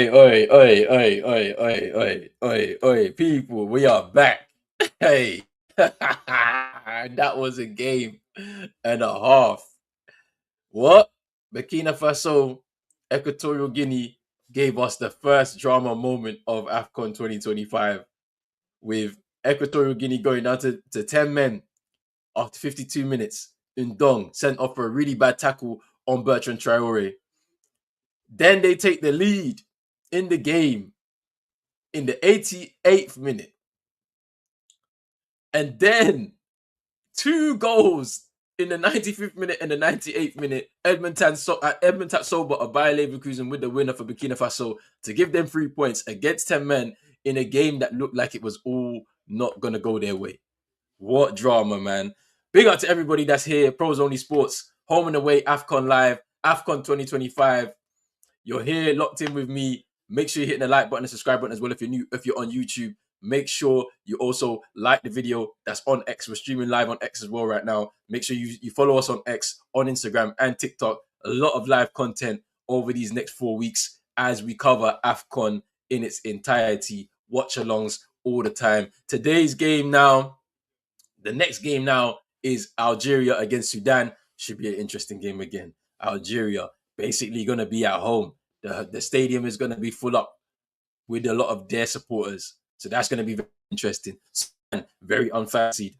oi, people, we are back. Hey, that was a game and a half. What? Burkina Faso, Equatorial Guinea gave us the first drama moment of Afcon 2025 with Equatorial Guinea going down to 10 men after 52 minutes. Ndong sent off for a really bad tackle on Bertrand Traore. Then they take the lead in the game in the 88th minute. And then two goals in the 95th minute and the 98th minute. Edmund Tatsoba of Bayer Leverkusen with the winner for Burkina Faso to give them 3 points against 10 men in a game that looked like it was all not going to go their way. What drama, man. Big up to everybody that's here. Pros Only Sports, home and away, Afcon Live, Afcon 2025. You're here locked in with me. Make sure you're hitting the like button and subscribe button as well if you're new, if you're on YouTube. Make sure you also like the video that's on X. We're streaming live on X as well right now. Make sure you follow us on X, on Instagram and TikTok. A lot of live content over these next 4 weeks as we cover AFCON in its entirety. Watch-alongs all the time. Today's game now, the next game now is Algeria against Sudan. Should be an interesting game again. Algeria basically going to be at home. The stadium is going to be full up with a lot of their supporters. So that's going to be very interesting. Very unfancied.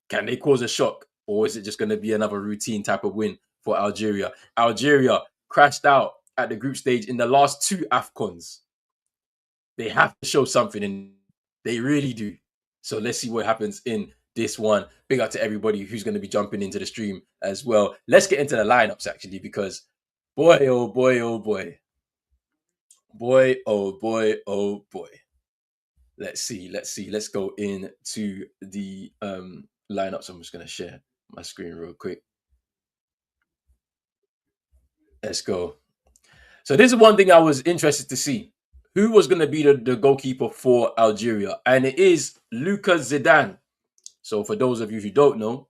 Can they cause a shock? Or is it just going to be another routine type of win for Algeria? Algeria crashed out at the group stage in the last two AFCONs. They have to show something, and they really do. So let's see what happens in this one. Big up to everybody who's going to be jumping into the stream as well. Let's get into the lineups actually, because boy, oh boy, oh boy. Boy, oh boy, oh boy. Let's see. Let's go into the lineups. I'm just going to share my screen real quick. Let's go. So this is one thing I was interested to see. Who was going to be the goalkeeper for Algeria? And it is Lucas Zidane. So for those of you who don't know,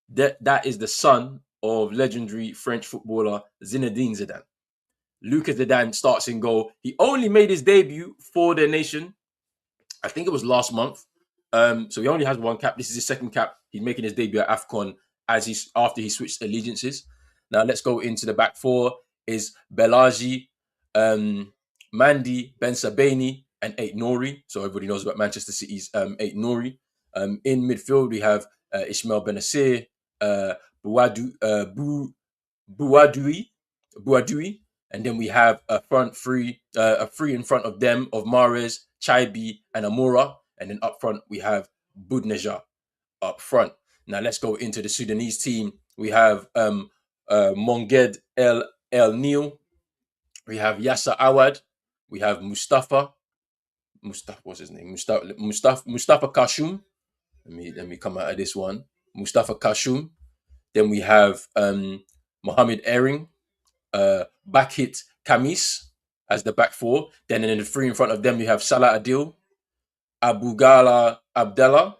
that is the son of legendary French footballer Zinedine Zidane. Lucas Zidane starts in goal. He only made his debut for their nation, I think it was last month. So he only has one cap. This is his second cap. He's making his debut at AFCON after he switched allegiances. Now let's go into the back four. Is Belaji, Mandi, Ben Sabeni, and Ait Nouri. So everybody knows about Manchester City's Ait Nouri. In midfield, we have Ismail Benassir, Bouadoui, and then we have a three in front of them of Mahrez, Chaibi, and Amora, and then up front we have Budneja up front. Now let's go into the Sudanese team. We have Monged El Nil, we have Yasser Awad, we have Mustafa, what's his name? Mustafa Kashum. Let me come out of this one. Mustafa Kashum. Then we have Mohamed Ering, Bakit Kamis as the back four. Then in the three in front of them, you have Salah Adil, Abugala Abdallah,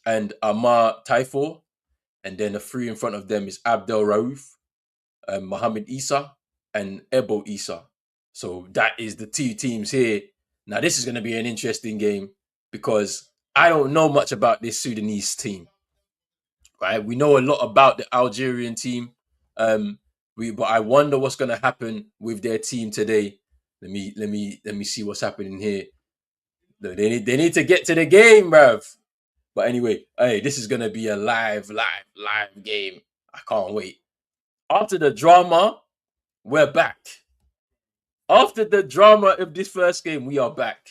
and Amar Taifor. And then the three in front of them is Abdel Rauf, Mohamed Isa, and Ebo Isa. So that is the two teams here. Now, this is going to be an interesting game because I don't know much about this Sudanese team. Right? We know a lot about the Algerian team. But I wonder what's going to happen with their team today. Let me see what's happening here. They need to get to the game, bruv. But anyway, hey, this is gonna be a live game. I can't wait. After the drama, we're back. After the drama of this first game, we are back.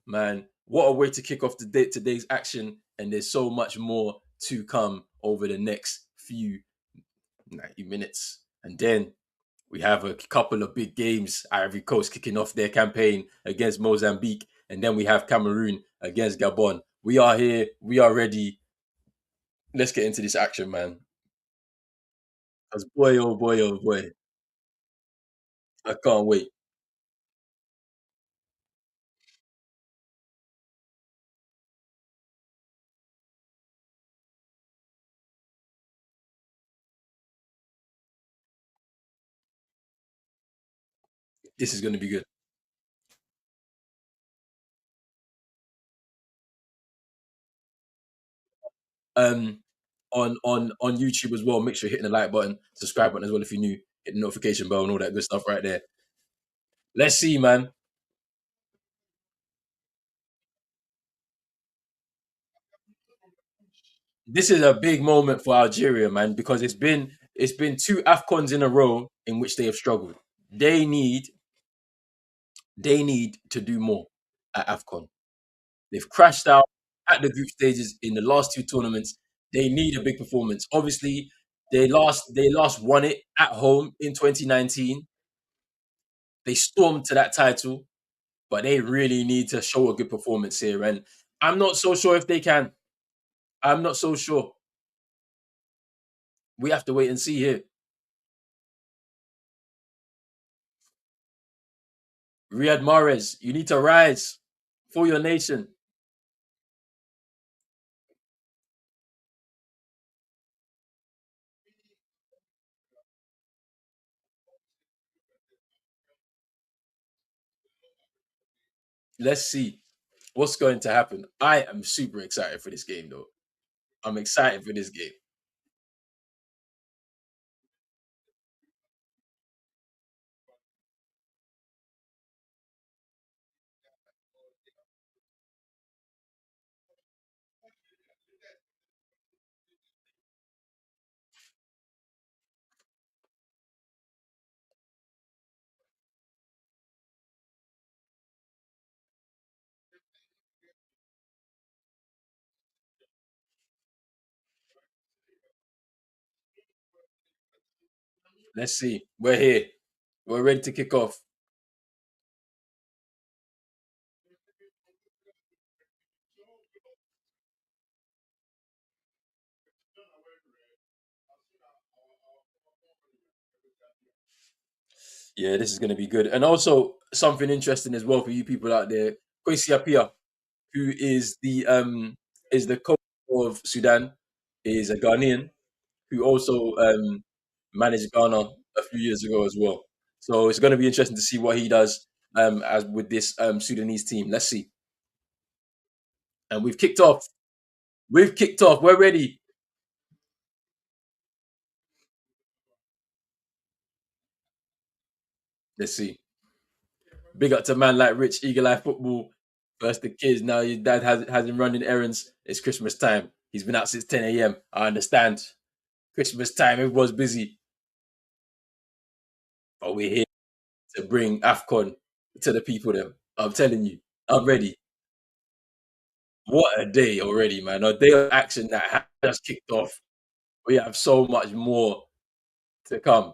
Man, what a way to kick off today's action. And there's so much more to come over the next few 90 minutes. And then we have a couple of big games. Ivory Coast kicking off their campaign against Mozambique. And then we have Cameroon against Gabon. We are here. We are ready. Let's get into this action, man. Because boy, oh boy, oh boy. I can't wait. This is going to be good. um, on YouTube as well. Make sure you're hitting the like button, subscribe button as well if you're new. Hit the notification bell and all that good stuff right there. Let's see, man. This is a big moment for Algeria, man, because it's been two Afcons in a row in which they have struggled. They need they need to do more at Afcon. They've crashed out at the group stages in the last two tournaments. They need a big performance. Obviously, they last won it at home in 2019. They stormed to that title, but they really need to show a good performance here. And I'm not so sure if they can. I'm not so sure. We have to wait and see here. Riyad Mahrez, you need to rise for your nation. Let's see what's going to happen. I am super excited for this game, though. I'm excited for this game. Let's see. We're here. We're ready to kick off. Yeah, this is going to be good. And also something interesting as well for you people out there. Kwesi Appiah, who is the coach of Sudan, is a Ghanaian who also managed Ghana a few years ago as well. So it's going to be interesting to see what he does as with this Sudanese team. Let's see. And we've kicked off. We've kicked off. We're ready. Let's see. Big up to man like Rich Eagle Eye Football. First the kids, now your dad has him running errands. It's Christmas time. He's been out since 10 a.m. I understand. Christmas time, everyone's busy. But we're here to bring AFCON to the people them. I'm telling you, I'm ready. What a day already, man. A day of action that has just kicked off. We have so much more to come.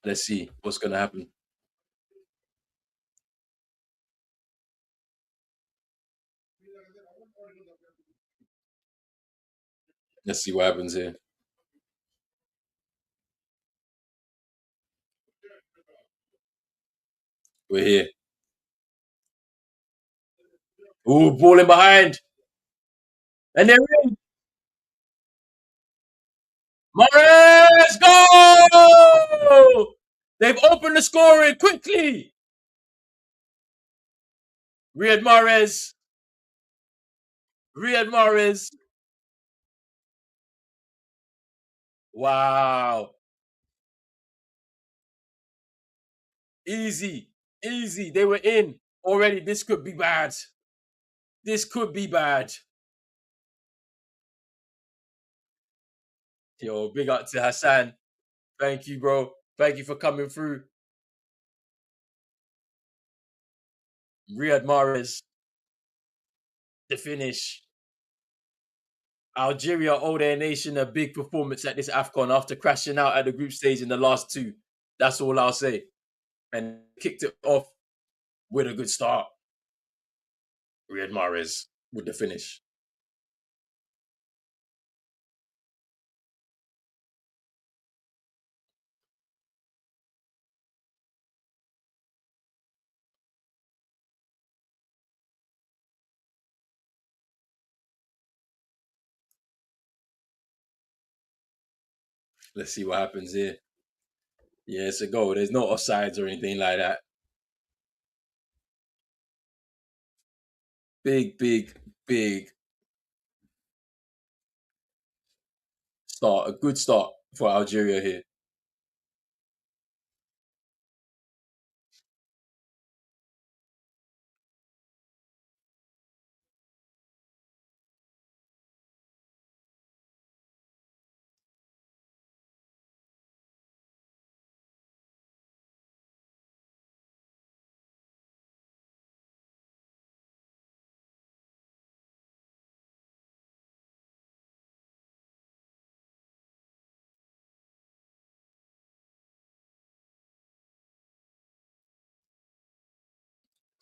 Let's see what's going to happen. Let's see what happens here. We're here. Ooh, ball in behind. And they're in. Mahrez, go! They've opened the scoring quickly. Riyad Mahrez, Riyad Mahrez. Wow. Easy, easy. They were in already. This could be bad. This could be bad. Yo, big up to Hassan. Thank you, bro. Thank you for coming through. Riyad Mahrez, the finish. Algeria owe their nation a big performance at this AFCON after crashing out at the group stage in the last two. That's all I'll say. And kicked it off with a good start. Riyad Mahrez with the finish. Let's see what happens here. Yeah, it's a goal. There's no offsides or anything like that. Big, big, big start. A good start for Algeria here.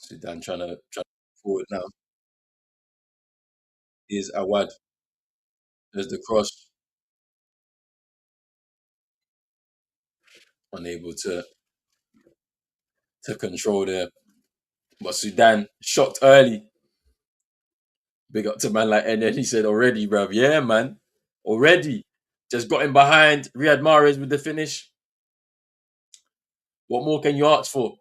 Sudan trying to forward now. Is Awad. There's the cross. Unable to control there. But Sudan shocked early. Big up to man like, and then he said already, bruv. Yeah, man. Already. Just got him behind Riyad Mahrez with the finish. What more can you ask for?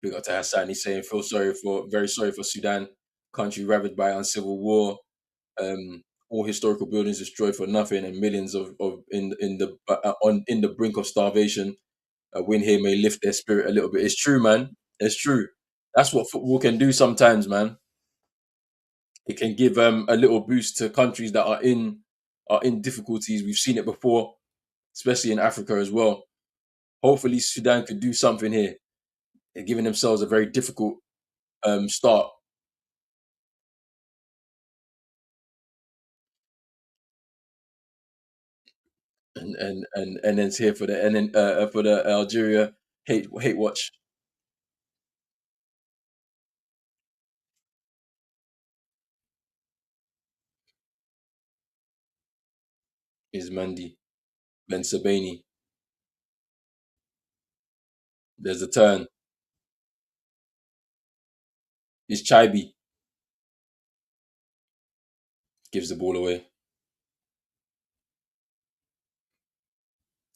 Big up to Hassan. He's saying feel very sorry for Sudan, country ravaged by uncivil war. All historical buildings destroyed for nothing, and millions of in the brink of starvation. A win here may lift their spirit a little bit. It's true, man. It's true. That's what football can do sometimes, man. It can give a little boost to countries that are in difficulties. We've seen it before, especially in Africa as well. Hopefully, Sudan could do something here. They're giving themselves a very difficult start, and then it's here for the and then for the Algeria hate watch is Mandy Ben Sabani. There's a turn. Is Chaibi gives the ball away.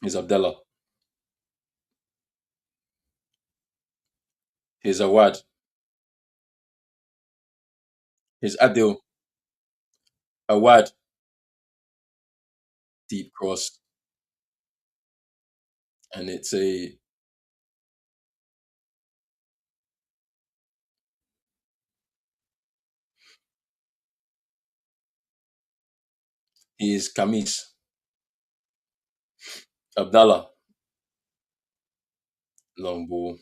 Is Abdallah. Here's Awad. Here's Adil. Awad. Deep cross. And it's a Here's Kamis. Abdallah. Long ball.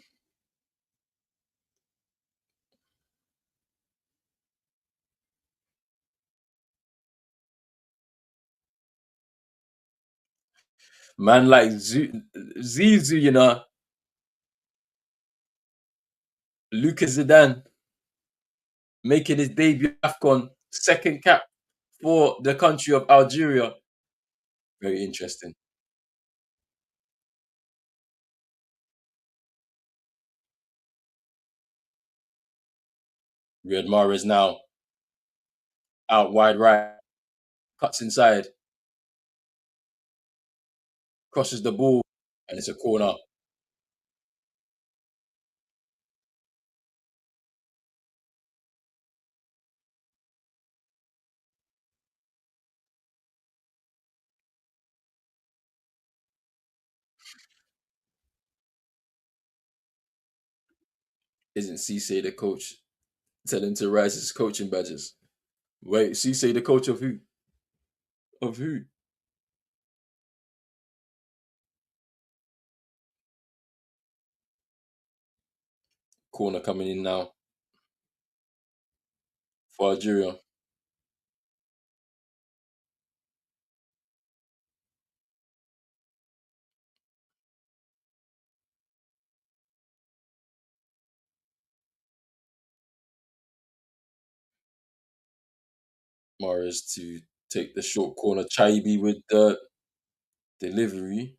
Man like Zizu, Lucas Zidane making his debut Afcon, second cap for the country of Algeria. Very interesting. Riyad Mahrez now out wide right, cuts inside, crosses the ball, and it's a corner. Isn't Cisse the coach? Tell him to rise his coaching badges. Wait, Cisse the coach of who? Of who? Corner coming in now for Algeria. Mahrez to take the short corner. Chaibi with the delivery.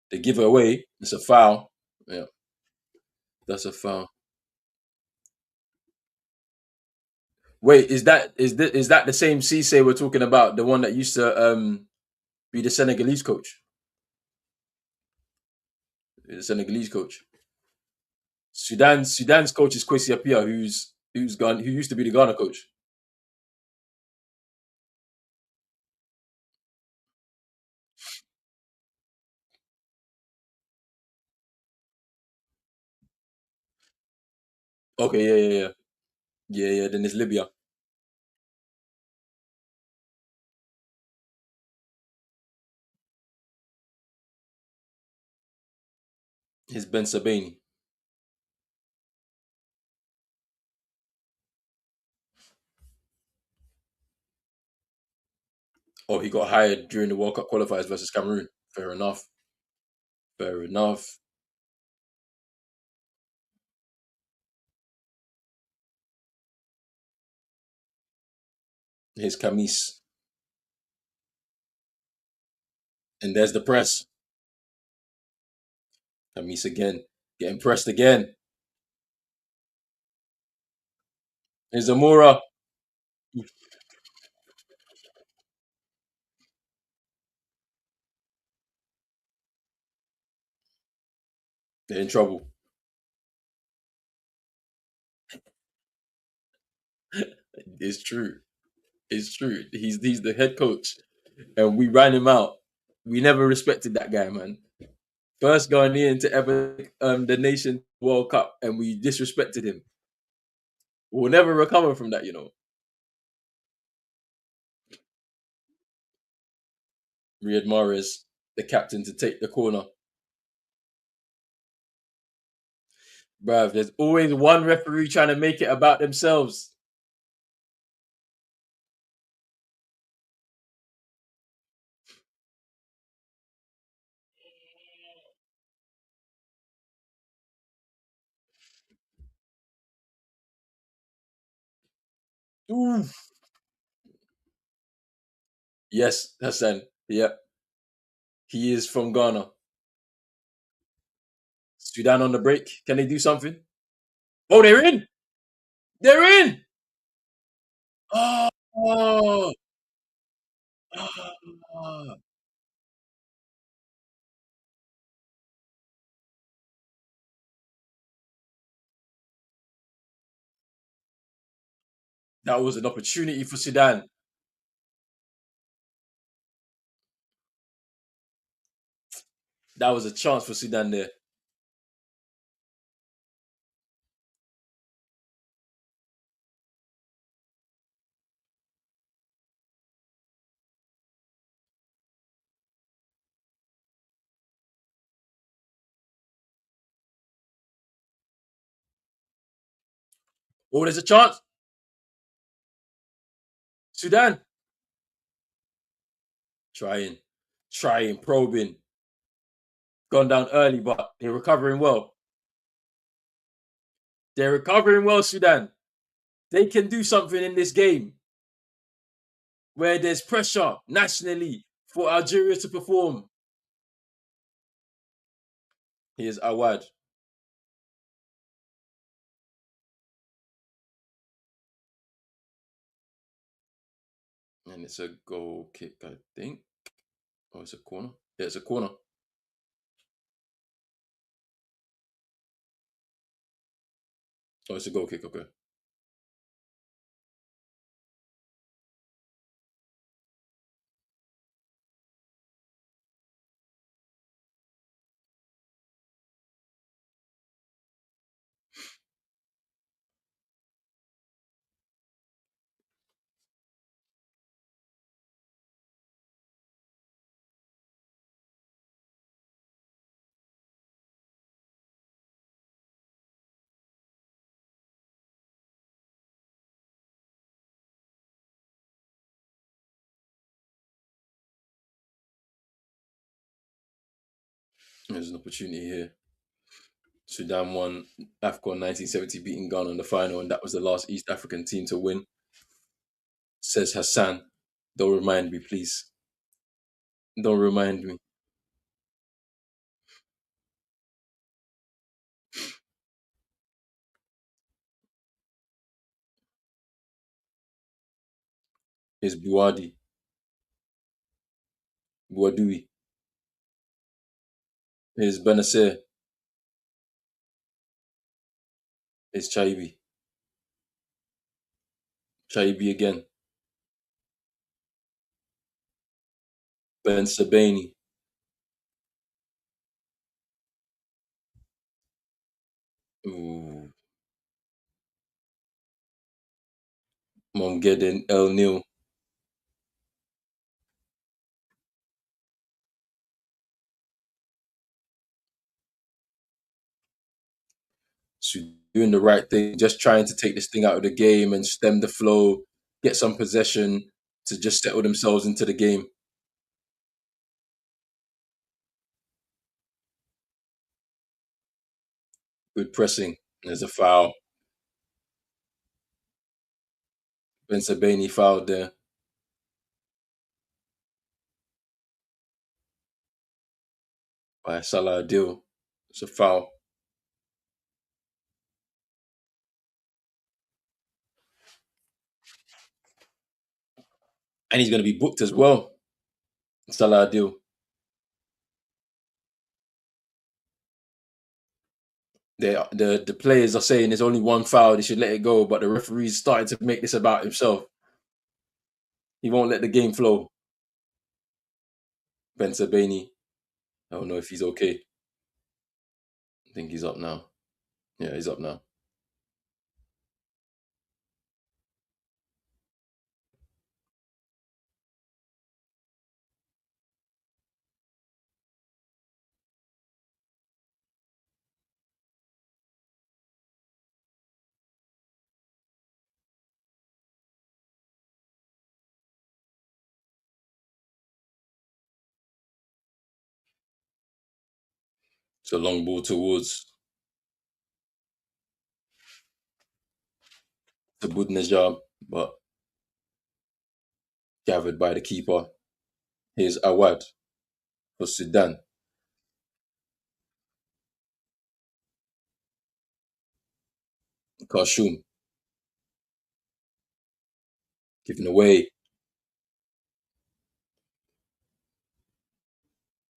They give it away. It's a foul. Yeah. That's a foul. Wait, is that the same Cisse we're talking about? The one that used to be the Senegalese coach? The Senegalese coach. Sudan's coach is Kwesi Appiah, who's gone, who used to be the Ghana coach. Okay, yeah, yeah, yeah, yeah, yeah. Then there's Libya. His Ben Sabani. Oh, he got hired during the World Cup qualifiers versus Cameroon. Fair enough. Fair enough. His Camis. And there's the press. Camis again. Getting pressed again. Here's Zamora. They're in trouble. It's true. It's true. He's the head coach. And we ran him out. We never respected that guy, man. First Ghanaian to ever the nation World Cup, and we disrespected him. We'll never recover from that. Riyad Mahrez, the captain, to take the corner. Bruv, there's always one referee trying to make it about themselves. Ooh. Yes, Hassan. Yeah, he is from Ghana. Sudan on the break. Can they do something? Oh, they're in. They're in. Oh, oh, oh. That was an opportunity for Sudan. That was a chance for Sudan there. Oh, there's a chance. Sudan trying, trying, probing. Gone down early, but they're recovering well. They're recovering well, Sudan. They can do something in this game where there's pressure nationally for Algeria to perform. Here's Awad. And it's a goal kick, I think. Oh, it's a corner. Yeah, it's a corner. Oh, it's a goal kick. Okay. There's an opportunity here. Sudan won Afcon 1970, beating Ghana in the final, and that was the last East African team to win. Says Hassan. Don't remind me, please. Don't remind me. Here's Buadi, Buadui. Here's Benacer. Here's Chaibi. Chaibi again. Ben Sabani. Ooh. Mongeden El Nil. So doing the right thing, just trying to take this thing out of the game and stem the flow, get some possession to just settle themselves into the game. Good pressing. There's a foul. Ben Sabani fouled there by Salah Adil. It's a foul. And he's going to be booked as well. Salah Adil. The players are saying there's only one foul, they should let it go, but the referee's starting to make this about himself. He won't let the game flow. Ben Sabani. I don't know if he's okay. I think he's up now. Yeah, he's up now. It's a long ball towards the Budnejar, but gathered by the keeper. Here's Awad for Sudan. Khartoum giving away.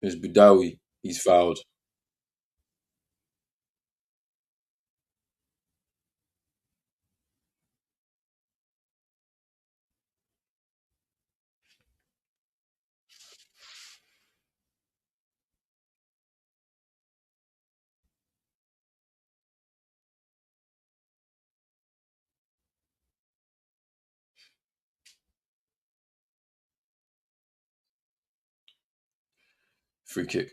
Here's Budawi. He's fouled. Free kick.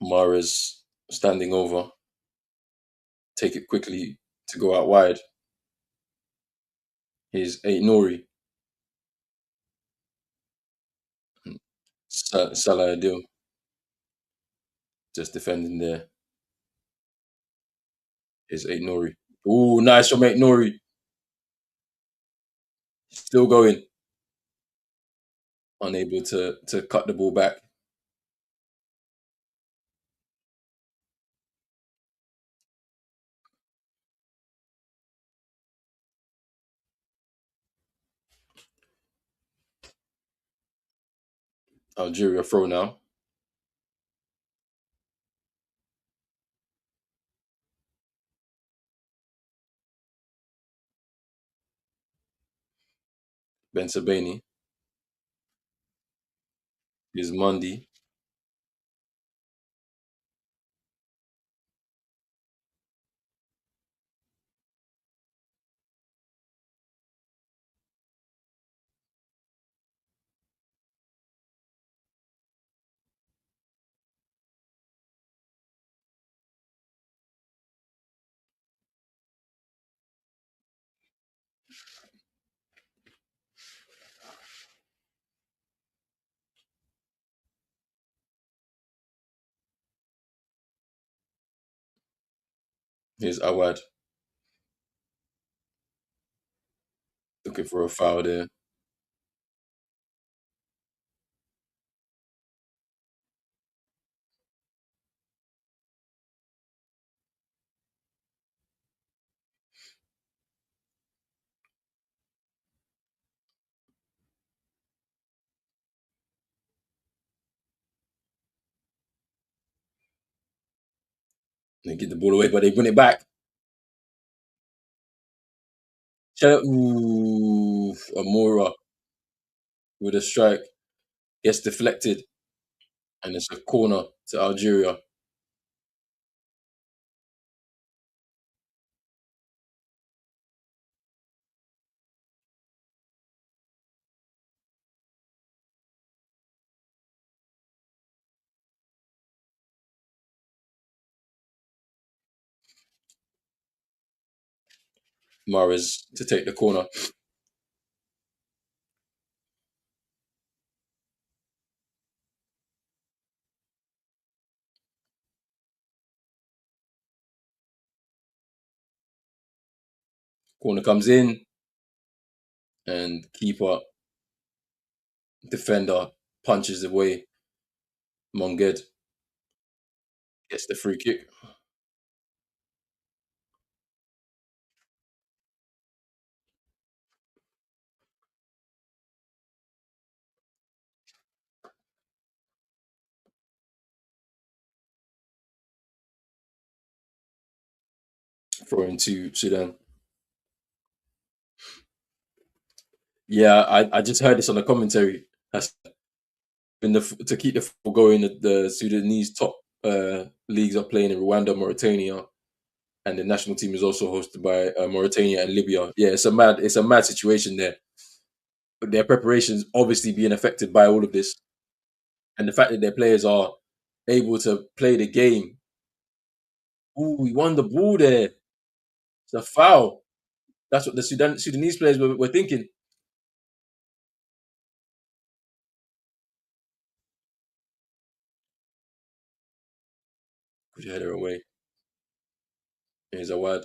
Mahrez standing over. Take it quickly to go out wide. Here's Nori. Salah Adil just defending there. Here's Nori. Ooh, nice from Nori. Still going. Unable to cut the ball back. Algeria throw now. Ben Sabani. Here's Mundi. Here's Awad. Looking for a foul there. They get the ball away, but they win it back. Ooh, Amora with a strike gets deflected, and it's a corner to Algeria. Mahrez to take the corner. Corner comes in, and keeper defender punches away. Monged gets the free kick. Throw into Sudan. Yeah, I just heard this on the commentary. That's been to keep the football going. The Sudanese top leagues are playing in Rwanda, Mauritania, and the national team is also hosted by Mauritania and Libya. Yeah, it's a mad situation there. But their preparations obviously being affected by all of this, and the fact that their players are able to play the game. Ooh, we won the ball there. It's a foul. That's what the Sudanese players were thinking. Good header away. Here's a word.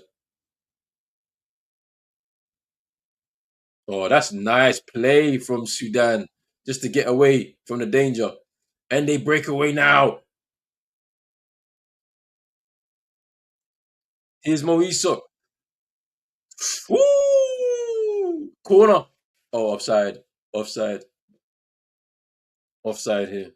Oh, that's nice play from Sudan just to get away from the danger. And they break away now. Here's Moiso. Woo! Corner. Oh, offside. Offside. Offside here.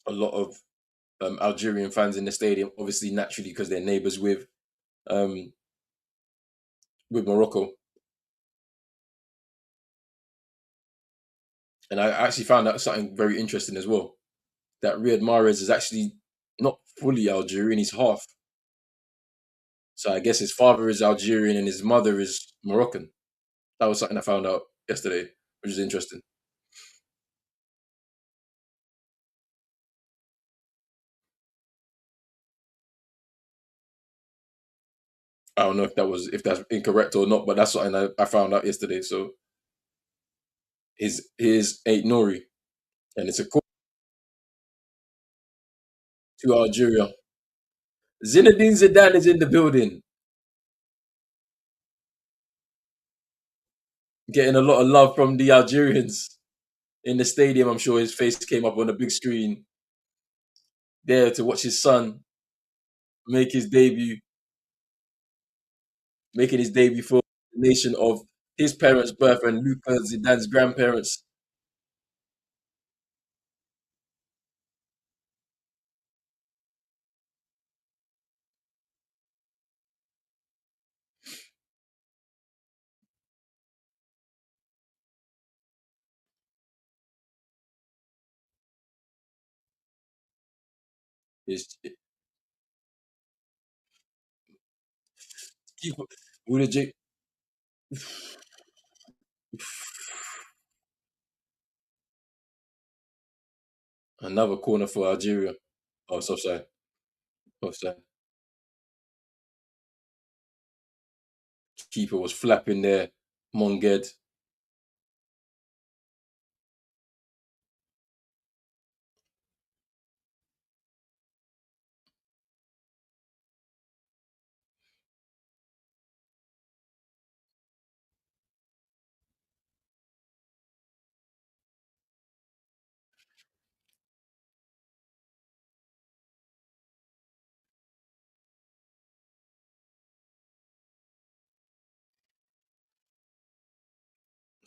A lot of Algerian fans in the stadium, obviously naturally because they're neighbours um, with Morocco. And I actually found out something very interesting as well. That Riyad Mahrez is actually not fully Algerian, he's half. So I guess his father is Algerian and his mother is Moroccan. That was something I found out yesterday, which is interesting. I don't know if that's incorrect or not, but that's something I found out yesterday. So his eight Nori, and it's a call to Algeria. Zinedine Zidane is in the building, getting a lot of love from the Algerians in the stadium. I'm sure his face came up on the big screen there to watch his son make his debut, making his debut for the nation of his parents' birth and Luca Zidane's grandparents. His keeper, another corner for Algeria. Oh, it's offside. Offside. Keeper was flapping there. Monged.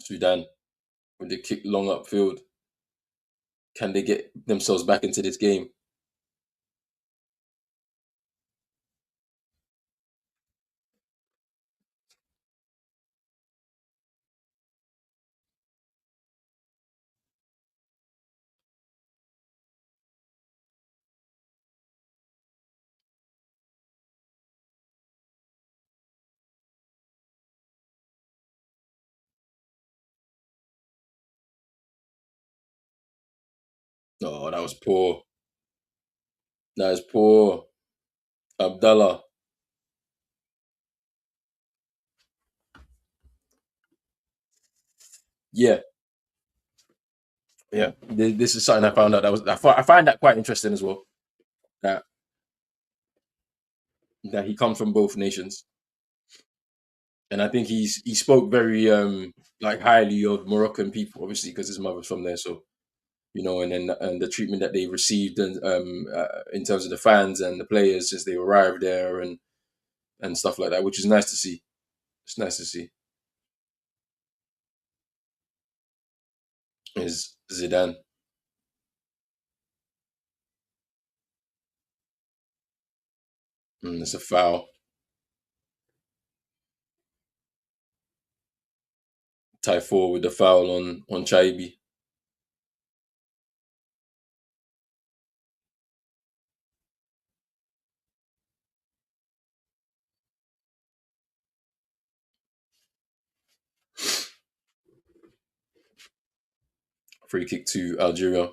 Sudan with the kick long upfield. Can they get themselves back into this game? Oh, that was poor. That is poor. Abdallah. Yeah, yeah. This is something I found out. I find that quite interesting as well. That that he comes from both nations, and I think he spoke very like highly of Moroccan people, obviously because his mother's from there. So and then and the treatment that they received and in terms of the fans and the players since they arrived there and stuff like that, which is nice to see. It's nice to see. Is Zidane. It's a foul. Tie four with the foul on Chaibi. Free kick to Algeria.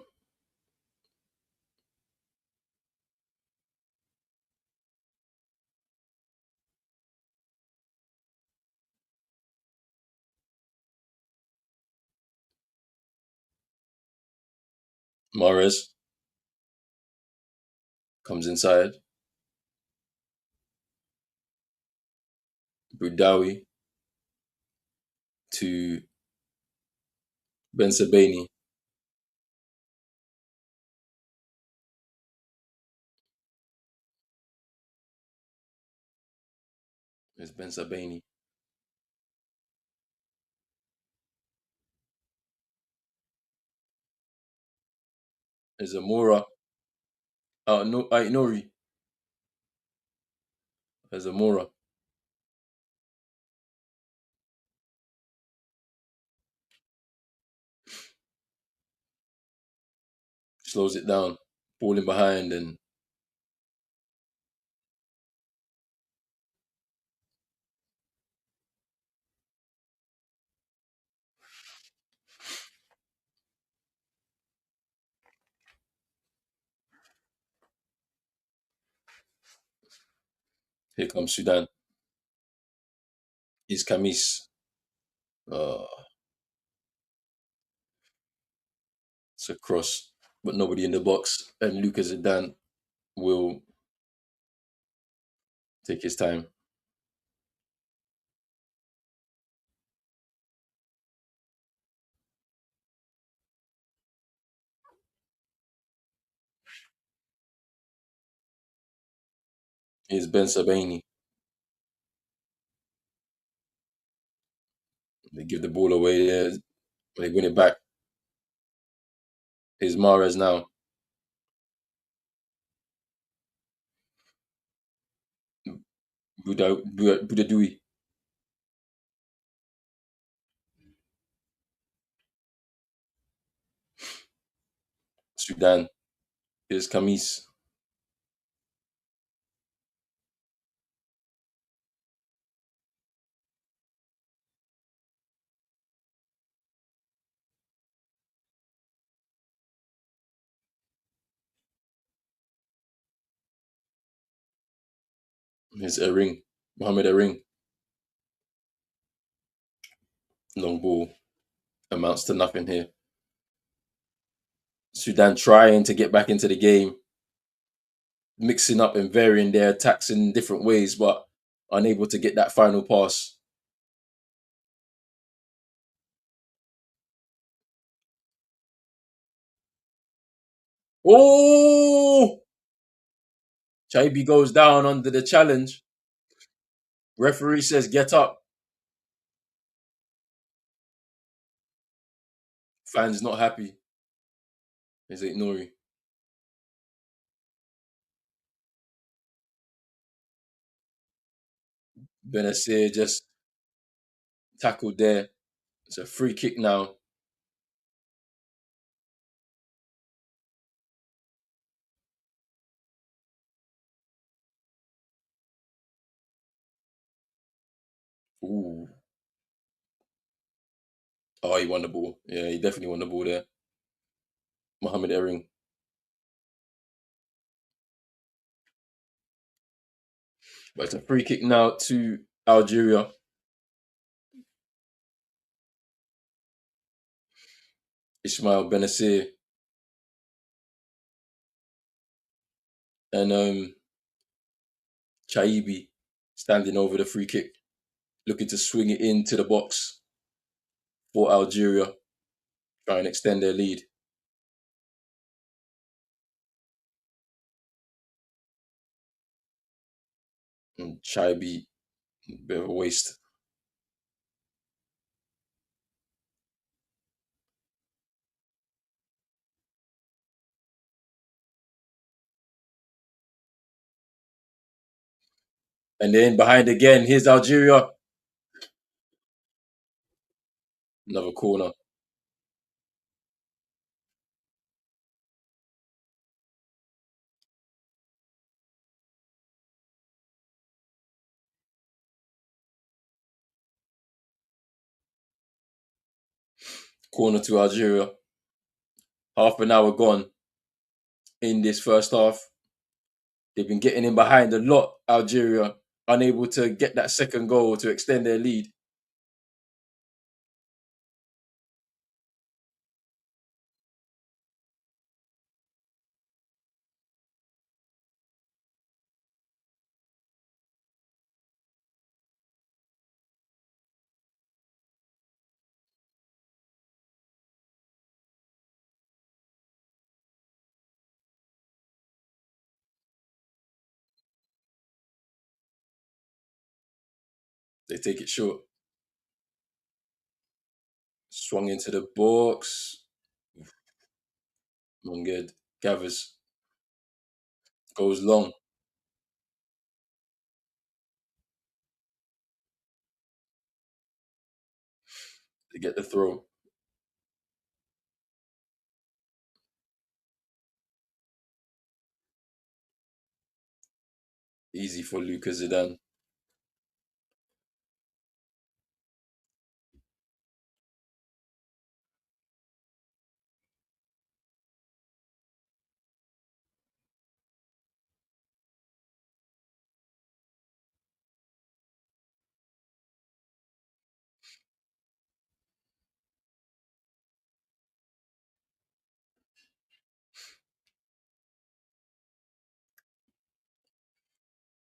Mahrez comes inside. Boudaoui to Ben Sebaini. It's Ben Sebaini. There's Amora. No, Nori. There's Amora. Slows it down. Falling behind and here comes Sudan. Is Kamis. Uh, it's a cross, but nobody in the box. And Lucas Zidane will take his time. Here's Ben Sebaini. They give the ball away there. They win it back. Here's Mahrez now. Boudadoui. Sudan. Here's Kamis. Here's Ering. Mohamed Ering. Long ball. Amounts to nothing here. Sudan trying to get back into the game, mixing up and varying their attacks in different ways, but unable to get that final pass. Oh! Chaibi goes down under the challenge. Referee says, get up. Fans not happy. Is it Nori? Benacer just tackled there. It's a free kick now. Ooh. Oh, he won the ball. Yeah, he definitely won the ball there. Mohamed Erin. But it's a free kick now to Algeria. Ismail Benacer and Chaibi standing over the free kick, looking to swing it into the box for Algeria, try and extend their lead. And Chaibi, bit of a waste. And then behind again, here's Algeria. Another corner. Corner to Algeria. Half an hour gone in this first half. They've been getting in behind a lot, Algeria, unable to get that second goal to extend their lead. They take it short. Swung into the box. Monged gathers, goes long. They get the throw. Easy for Lucas Zidane.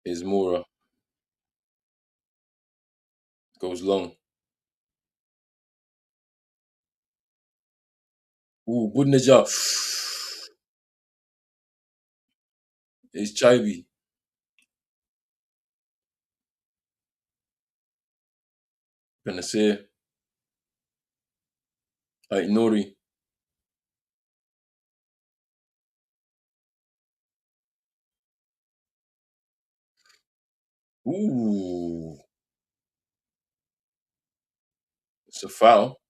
Is Moura, goes long. Ooh, Budneja. Is Chaibi. Benacer. Nori. Ooh, it's a foul.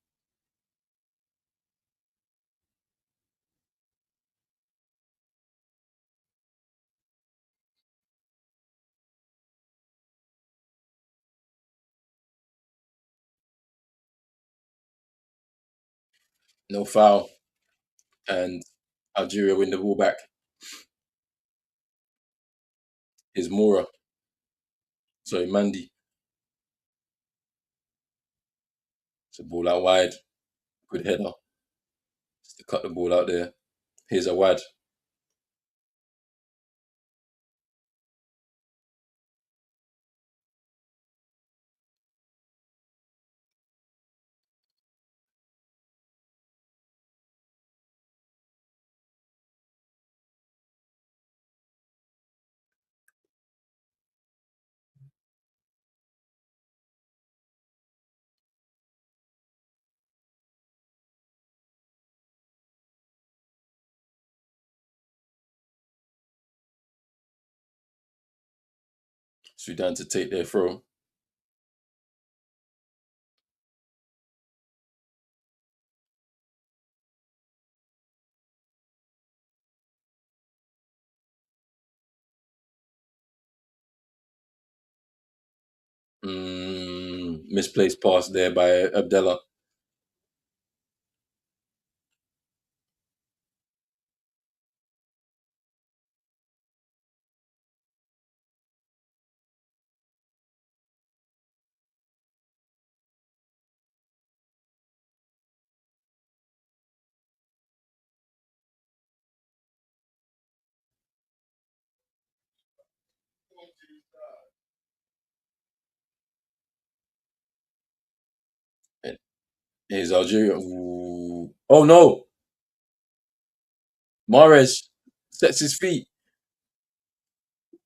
No foul. And Algeria win the ball back. Is Moura. Sorry, Mandy. It's a ball out wide. Good header. Just to cut the ball out there. Here's a wad. Sudan to take their throw. Misplaced pass there by Abdallah. Here's Algeria. Ooh. Oh no! Mahrez sets his feet.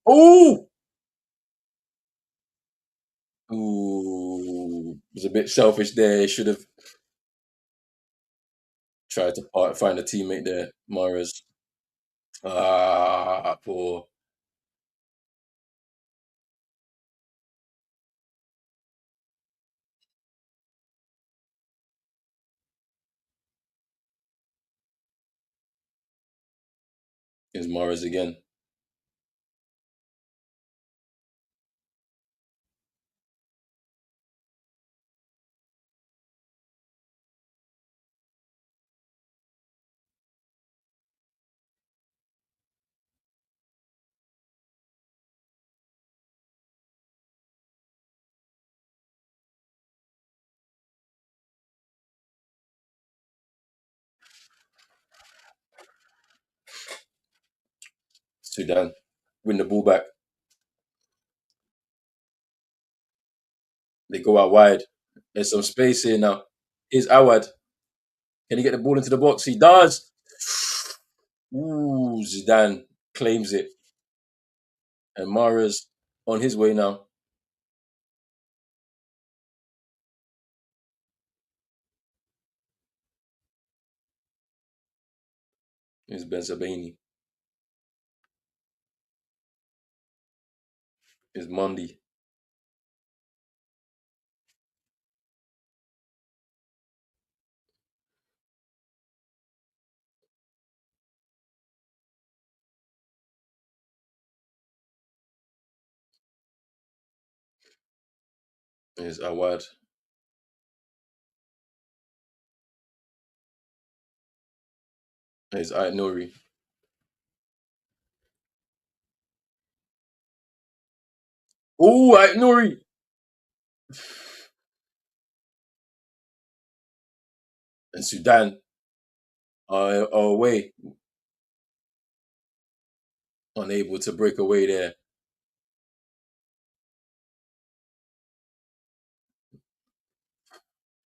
Ooh! Ooh. Was a bit selfish there. He should have tried to find a teammate there. Mahrez. Ah, poor. Here's Mahrez again. Sudan. Win the ball back. They go out wide. There's some space here now. Here's Awad. Can he get the ball into the box? He does. Ooh, Zidane claims it. And Mahrez on his way now. Here's Benzabeni. Here's Mondi. Here's Awad. Here's Ait Nouri. Ooh, Ait Nouri. And Sudan are away. Unable to break away there.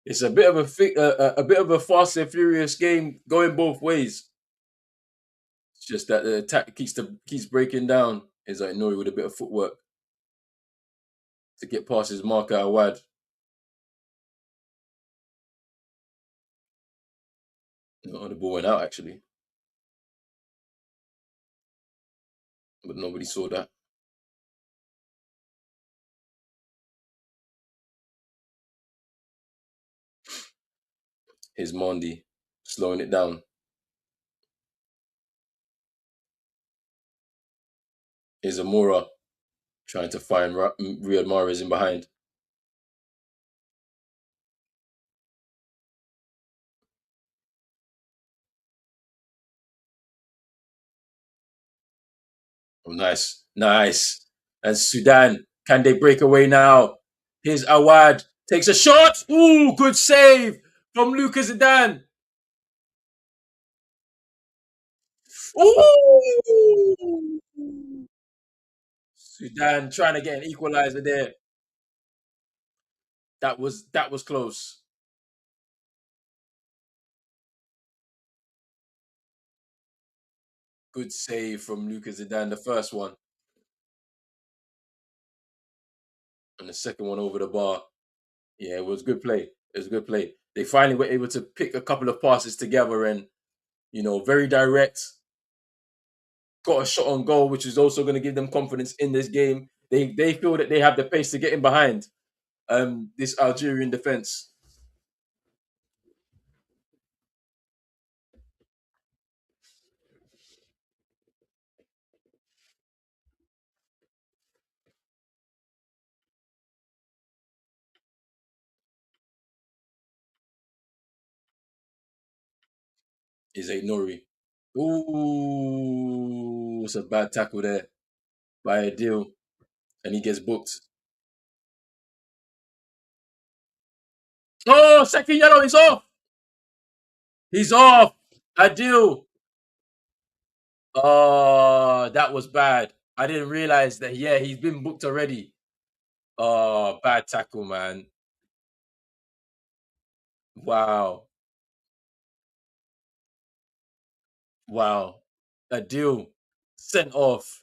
It's a bit of a bit of a fast and furious game going both ways. It's just that the attack keeps breaking down. Is like Nori with a bit of footwork to get past his marker Awad. Oh, the ball went out actually, but nobody saw that. Here's Mondi slowing it down. Here's Amura trying to find Riyad Mahrez in behind. Oh, nice, nice. And Sudan, can they break away now? Here's Awad takes a shot. Ooh, good save from Lucas Zidane. Ooh! Sudan trying to get an equalizer there. That was close. Good save from Lucas Zidane, the first one, and the second one over the bar. Yeah, it was good play. It was good play. They finally were able to pick a couple of passes together and very direct. Got a shot on goal, which is also going to give them confidence in this game. They feel that they have the pace to get in behind this Algerian defense. Is a Nori. Ooh, it's a bad tackle there by a deal, and he gets booked. Oh, second yellow, he's off. He's off. Adil. Oh, that was bad. I didn't realize that. Yeah, he's been booked already. Oh, bad tackle, man. Wow. Wow. Adil sent off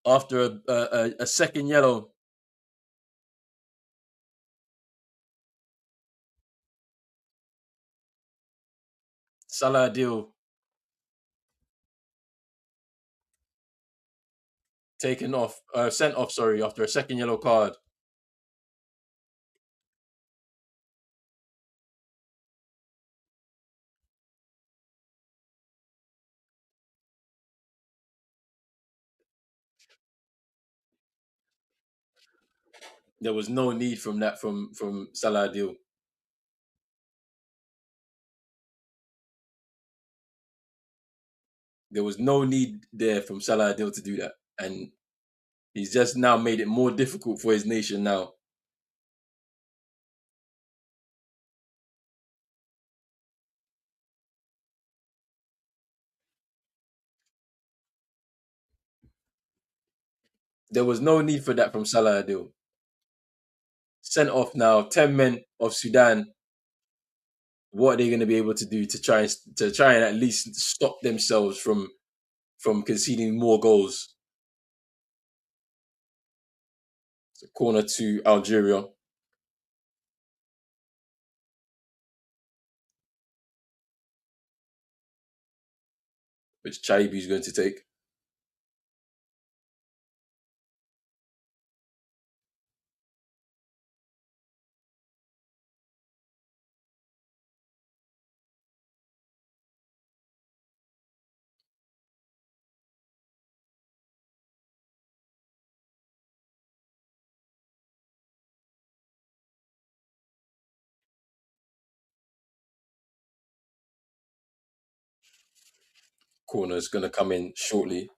after a second yellow. Salah Adil taken off, sent off, sorry, after a second yellow card. There was no need from that from Salah Adil. There was no need there from Salah Adil to do that, and he's just now made it more difficult for his nation. Now there was no need for that from Salah Adil. Sent off now. 10 men of Sudan. What are they going to be able to do to try and at least stop themselves from conceding more goals? So corner to Algeria, which Chaibi is going to take. Corner is going to come in shortly.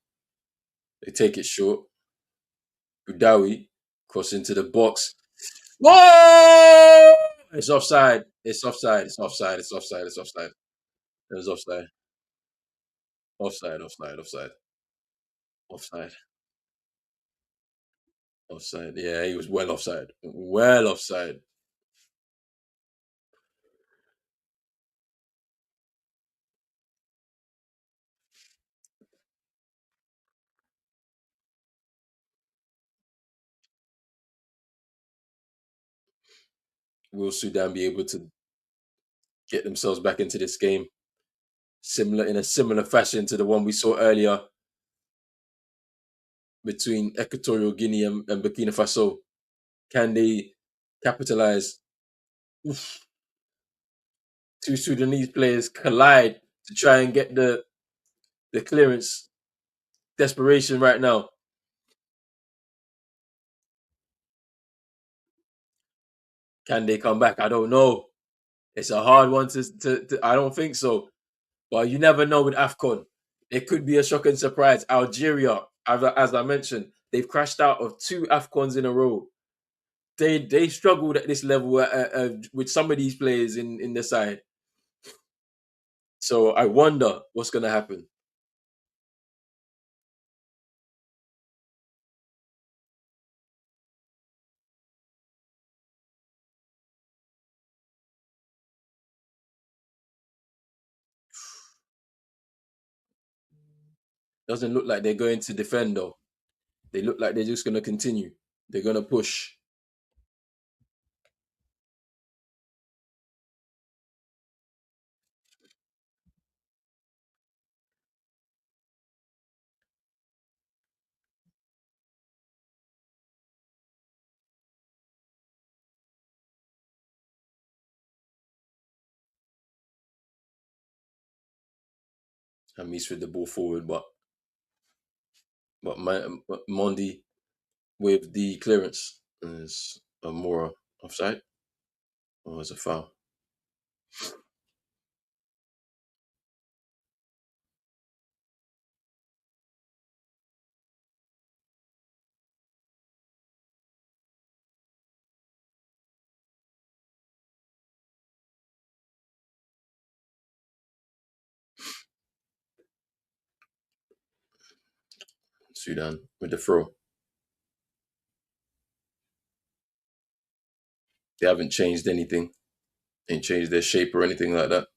They take it short. Udawi cross into the box. Whoa! It's offside. It's offside. It's offside. It's offside. It's offside. It was offside. Offside. Offside. Offside. Offside. Offside. Yeah, he was well offside. Well offside. Will Sudan be able to get themselves back into this game? Similar in a similar fashion to the one we saw earlier between Equatorial Guinea and Burkina Faso. Can they capitalize? Oof. Two Sudanese players collide to try and get the clearance. Desperation right now. Can they come back? I don't know. It's a hard one to I don't think so. But you never know with Afcon. It could be a shocking surprise. Algeria, as I mentioned, they've crashed out of two Afcons in a row. They struggled at this level with some of these players in the side. So I wonder what's going to happen. Doesn't look like they're going to defend though. They look like they're just going to continue. They're going to push. and Meese with the ball forward, but Mondi with the clearance is a more offside or is a foul. Sudan with the throw. They haven't changed anything. Ain't changed their shape or anything like that.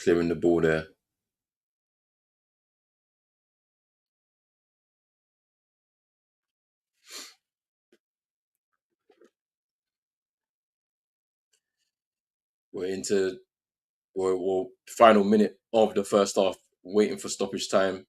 Clearing the ball there. We're into we're final minute of the first half, waiting for stoppage time.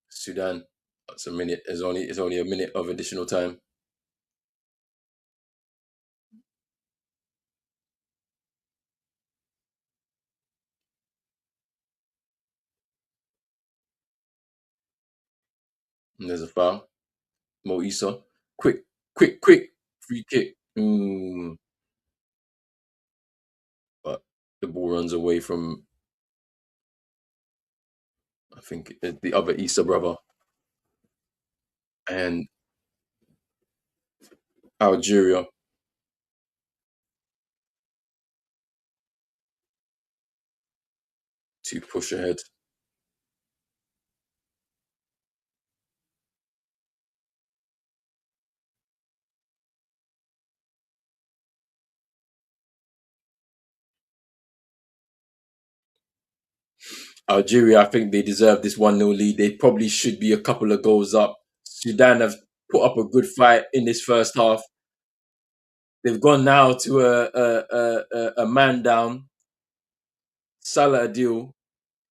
Sudan, that's a minute. It's only a minute of additional time. And there's a foul. Mo Issa. Quick, quick. Free kick. But the ball runs away from, I think, the other Issa brother. And Algeria to push ahead. Algeria, I think they deserve this 1-0 lead. They probably should be a couple of goals up. Sudan have put up a good fight in this first half. They've gone now to a man down, Salah Adil,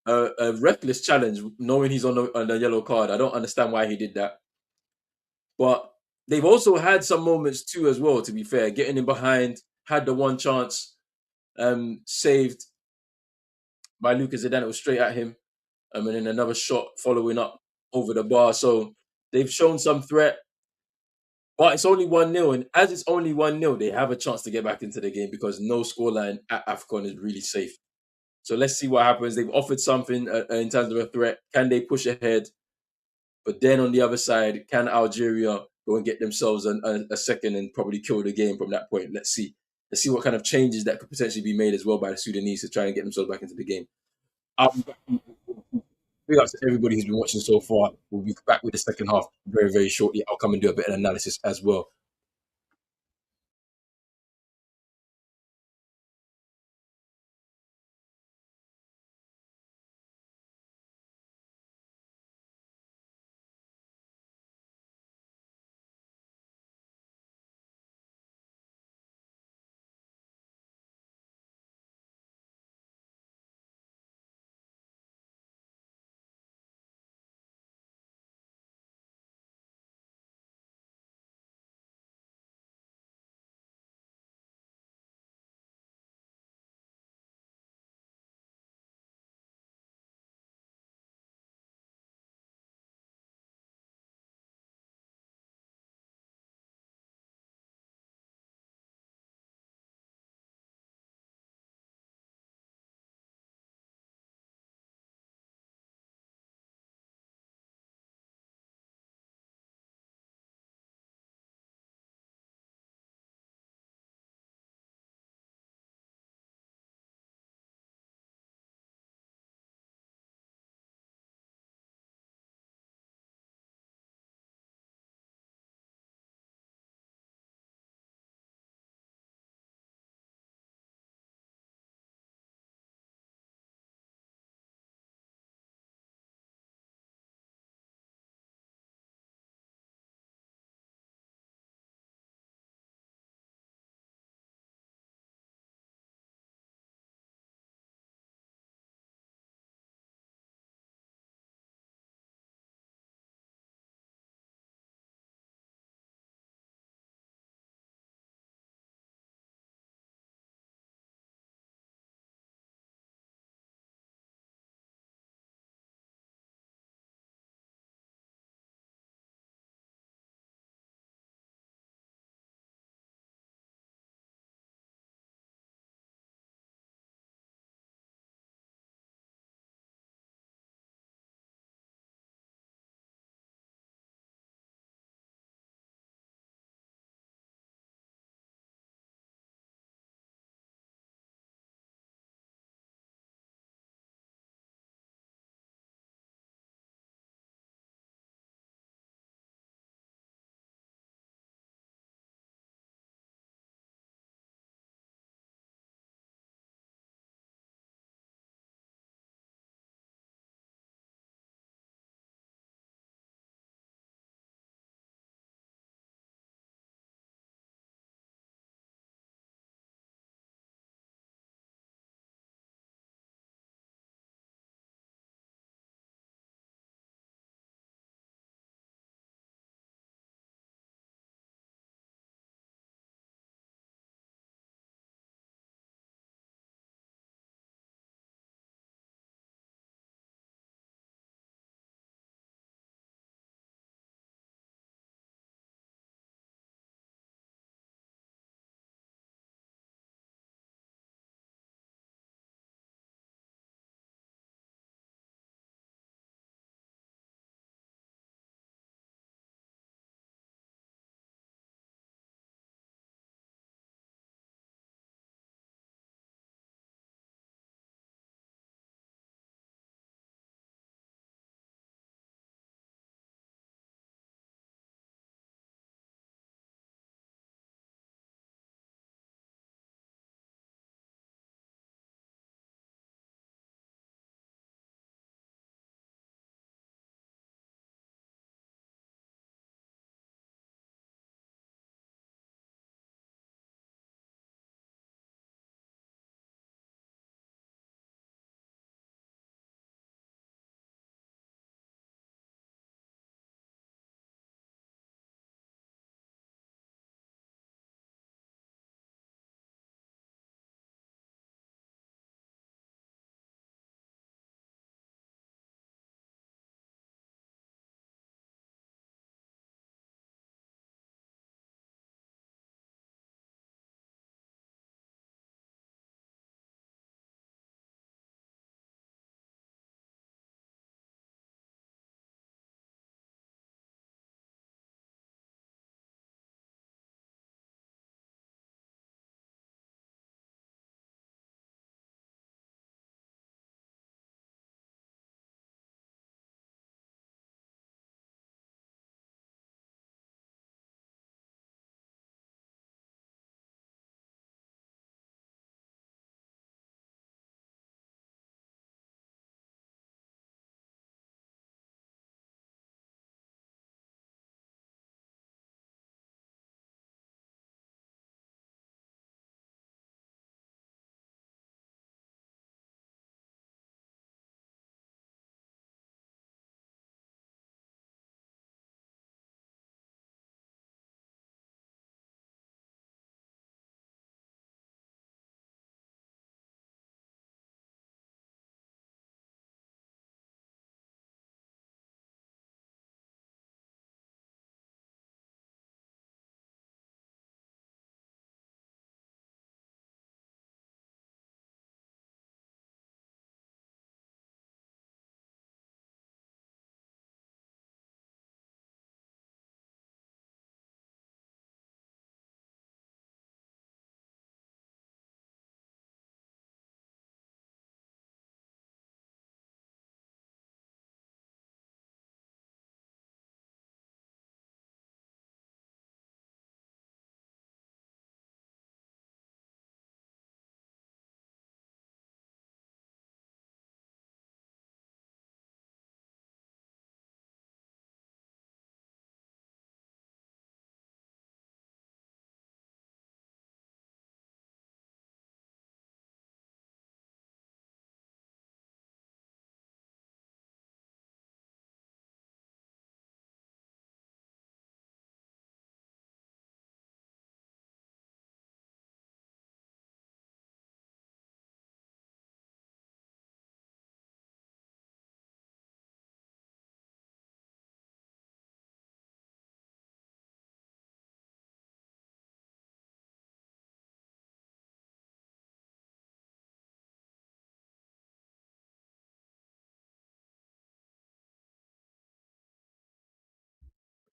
a reckless challenge, knowing he's on the yellow card. I don't understand why he did that. But they've also had some moments too, as well. To be fair, getting in behind, had the one chance, saved by Lucas Zidane. It was straight at him, and then another shot following up over the bar. So they've shown some threat. But it's only 1-0, and as it's only 1-0, they have a chance to get back into the game because no scoreline at Afcon is really safe. So let's see what happens. They've offered something in terms of a threat. Can they push ahead? But then on the other side, can Algeria go and get themselves a second and probably kill the game from that point? Let's see. Let's see what kind of changes that could potentially be made as well by the Sudanese to try and get themselves back into the game. Big ups to everybody who's been watching so far. We'll be back with the second half very, very shortly. I'll come and do a bit of analysis as well.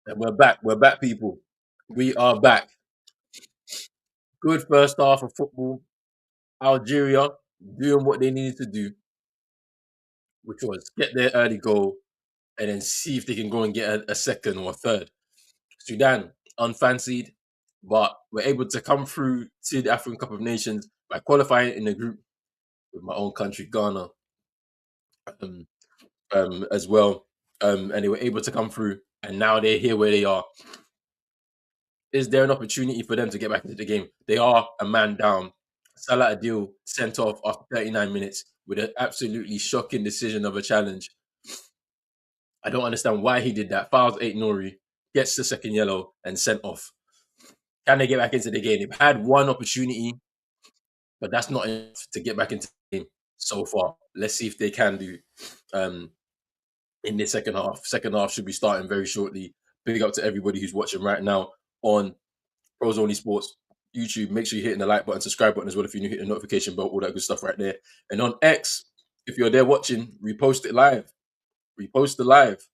And we're back. We're back, people. We are back. Good first half of football. Algeria doing what they needed to do, which was get their early goal and then see if they can go and get a second or a third. Sudan, unfancied, but we're able to come through to the African Cup of Nations by qualifying in a group with my own country, Ghana, um, as well. And they were able to come through, and now they're here where they are. Is there an opportunity for them to get back into the game? They are a man down. Salah Adil sent off after 39 minutes with an absolutely shocking decision of a challenge. I don't understand why he did that. Fouls 8 Nori, gets the second yellow, and sent off. Can they get back into the game? They've had one opportunity, but that's not enough to get back into the game so far. Let's see if they can do um, in the second half. Second half should be starting very shortly. Big up to everybody who's watching right now on Pros Only Sports YouTube. Make sure you're hitting the like button, subscribe button as well if you're new, hit the notification bell, all that good stuff right there. And on X, if you're there watching, repost it live. Repost the live.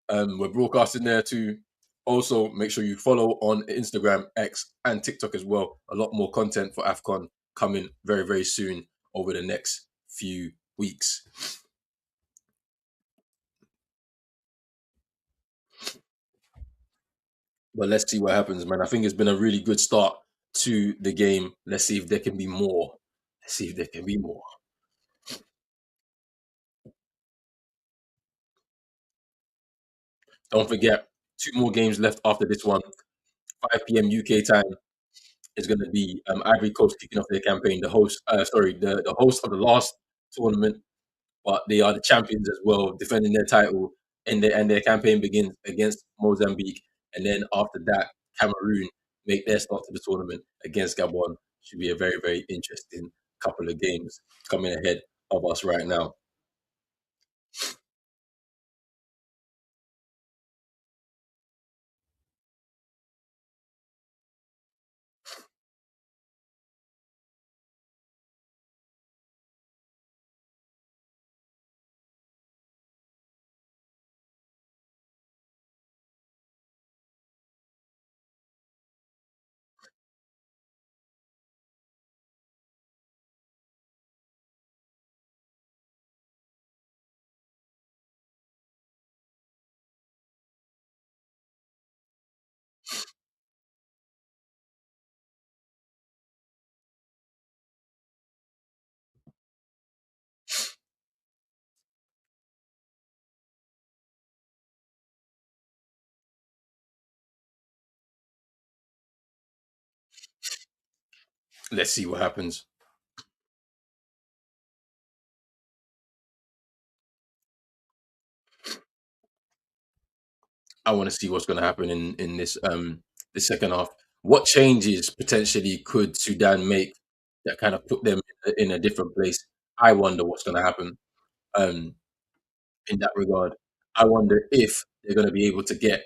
We're broadcasting there too. Also, make sure you follow on Instagram, X, and TikTok as well. A lot more content for Afcon coming very, very soon over the next few weeks. But let's see what happens, man. I think it's been a really good start to the game. Let's see if there can be more. Let's see if there can be more. Don't forget, two more games left after this one. 5 p.m. UK time is going to be Ivory Coast kicking off their campaign. The host of the last tournament, but they are the champions as well, defending their title. And their campaign begins against Mozambique, and then after that, Cameroon make their start to the tournament against Gabon. Should be a very, very interesting couple of games coming ahead of us right now. Let's see what happens. I want to see what's going to happen in this second half. What changes potentially could Sudan make that kind of put them in a different place? I wonder what's going to happen um, in that regard. I wonder if they're going to be able to get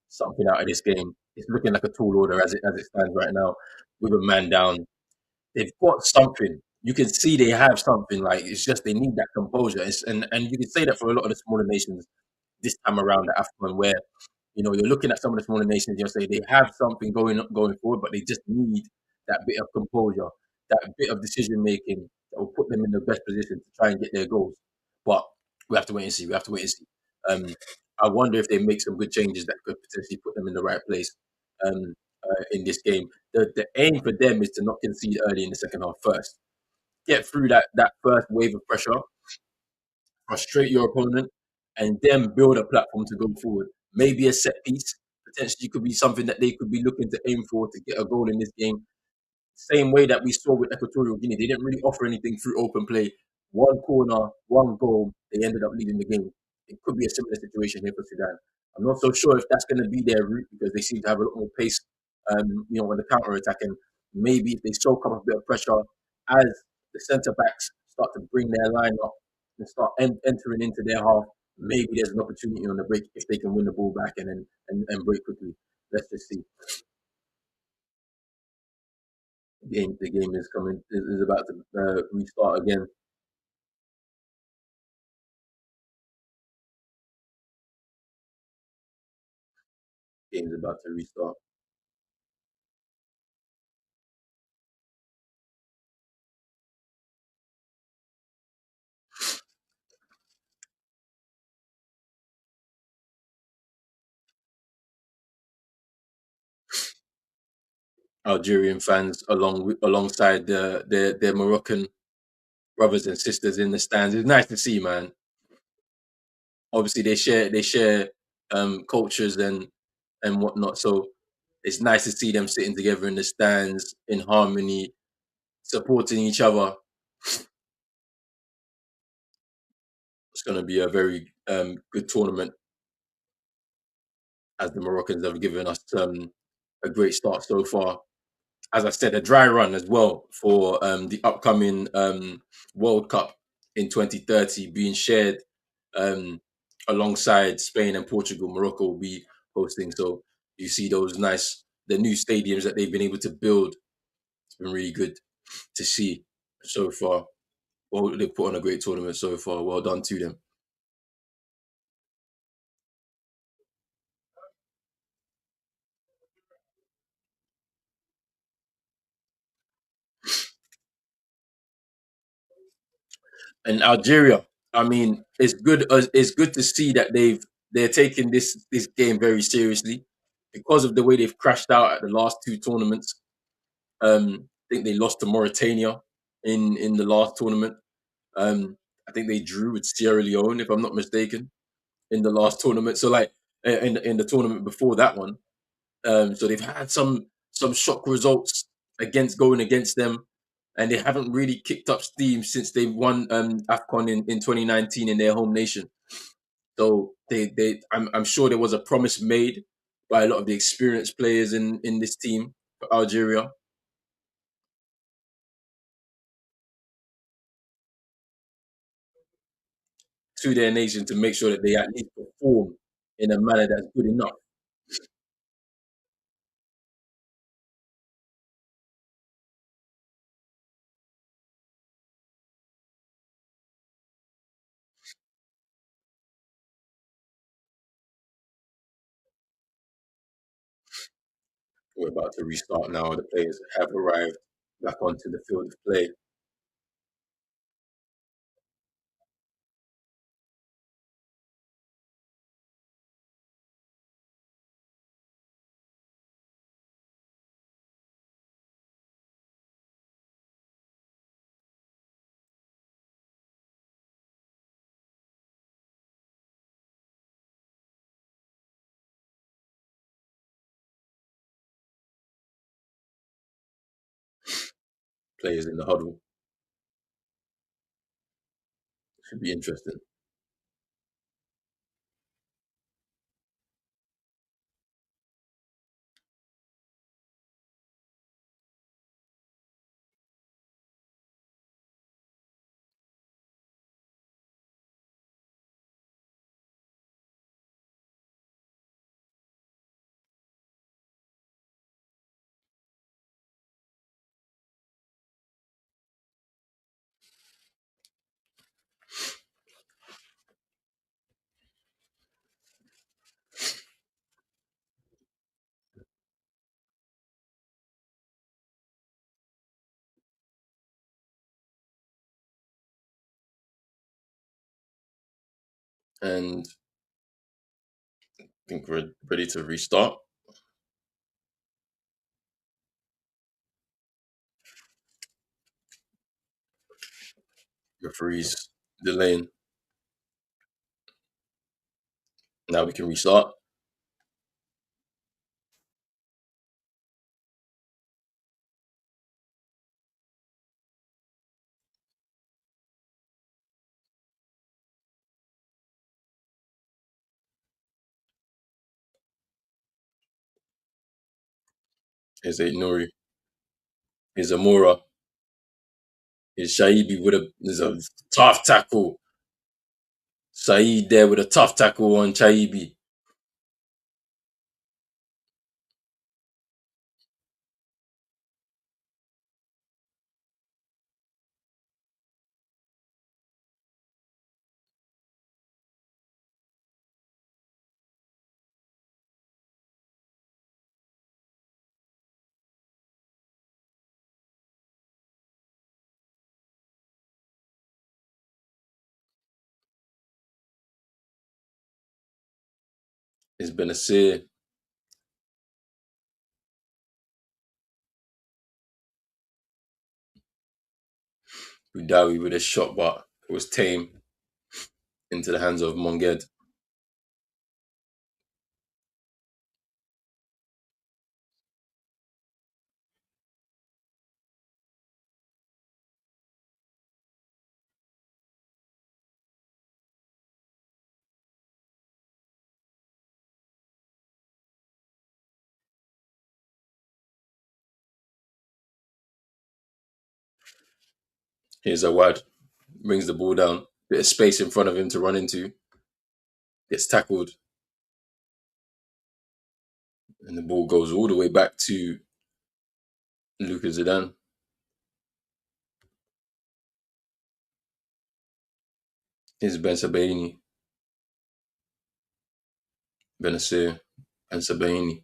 something out of this game. It's looking like a tall order as it stands right now, with a man down. They've got something. You can see they have something. Like it's just they need that composure. And you can say that for a lot of the smaller nations this time around at Afcon, where you're looking at some of the smaller nations, you'll say they have something going forward, but they just need that bit of composure, that bit of decision making that will put them in the best position to try and get their goals. But we have to wait and see. We have to wait and see. Um, I wonder if they make some good changes that could potentially put them in the right place in this game. The aim for them is to not concede early in the second half first. Get through that first wave of pressure, frustrate your opponent, and then build a platform to go forward. Maybe a set piece potentially could be something that they could be looking to aim for to get a goal in this game. Same way that we saw with Equatorial Guinea, they didn't really offer anything through open play. One corner, one goal, they ended up leading the game. It could be a similar situation here for Sudan. I'm not so sure if that's going to be their route because they seem to have a lot more pace, when the counter attack. And maybe if they soak up a bit of pressure as the centre backs start to bring their line up and start entering into their half, maybe there's an opportunity on the break if they can win the ball back and then and break quickly. Let's just see. The game is coming is about to restart again. Game's about to restart. Algerian fans alongside their Moroccan brothers and sisters in the stands. It's nice to see, man. Obviously, they share cultures and whatnot. So it's nice to see them sitting together in the stands in harmony, supporting each other. It's going to be a very good tournament as the Moroccans have given us a great start so far. As I said, a dry run as well for the upcoming World Cup in 2030 being shared um, alongside Spain and Portugal. Morocco will be hosting. So you see the new stadiums that they've been able to build. It's been really good to see so far. Well, they've put on a great tournament so far. Well done to them. And Algeria, I mean, it's good to see that they're taking this game very seriously because of the way they've crashed out at the last two tournaments. I think they lost to Mauritania in the last tournament. Um, I think they drew with Sierra Leone, if I'm not mistaken, in the last tournament. So like in the tournament before that one, so they've had some shock results going against them, and they haven't really kicked up steam since they won Afcon in 2019 in their home nation. So I'm sure there was a promise made by a lot of the experienced players in this team for Algeria to their nation to make sure that they at least perform in a manner that's good enough. We're about to restart now. The players have arrived back onto the field of play. Players in the huddle. Should be interesting. And I think we're ready to restart. Referees delaying. Now we can restart. Here's a Nuri. Here's Amora. Here's Shaibi with a tough tackle. Saeed there with a tough tackle on Shaibi. It's Benacer. Udawi with a shot, but it was tame into the hands of Monged. Here's Awad. Brings the ball down. Bit of space in front of him to run into. Gets tackled. And the ball goes all the way back to Lucas Zidane. Here's Ben Sabaini. Benacer and Sabaini.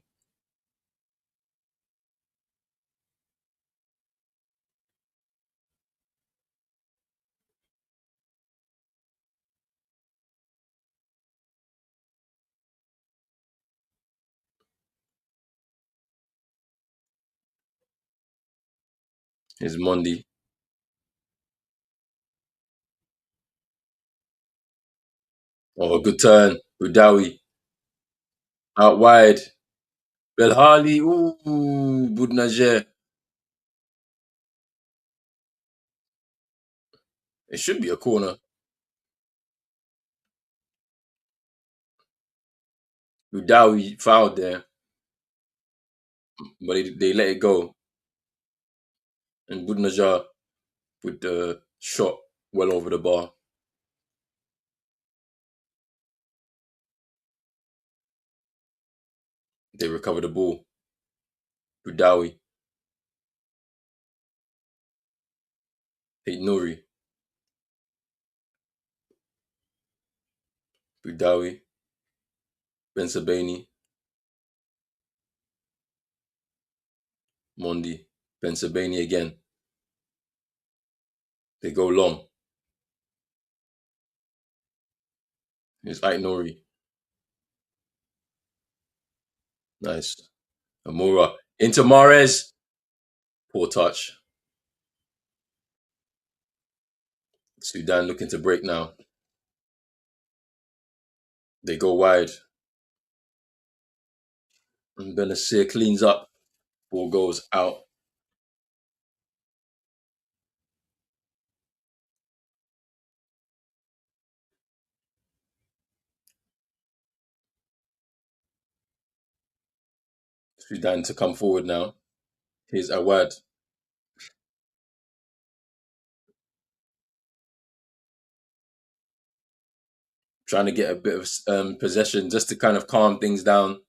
Here's Mondi. Oh, good turn. Udawi. Out wide. Belhali. Ooh, Budnajer. It should be a corner. Udawi fouled there, but they let it go. And Budnajar with the shot well over the bar. They recover the ball. Udawi. Hey, Nuri. Udawi. Ben Sabani. Mondi. Ben Sabani again. They go long. Here's Ait Nuri. Nice. Amura. Into Mares. Poor touch. Sudan looking to break now. They go wide. And Benacer cleans up. Ball goes out. Sudan to come forward now. Here's Awad. Trying to get a bit of possession just to kind of calm things down.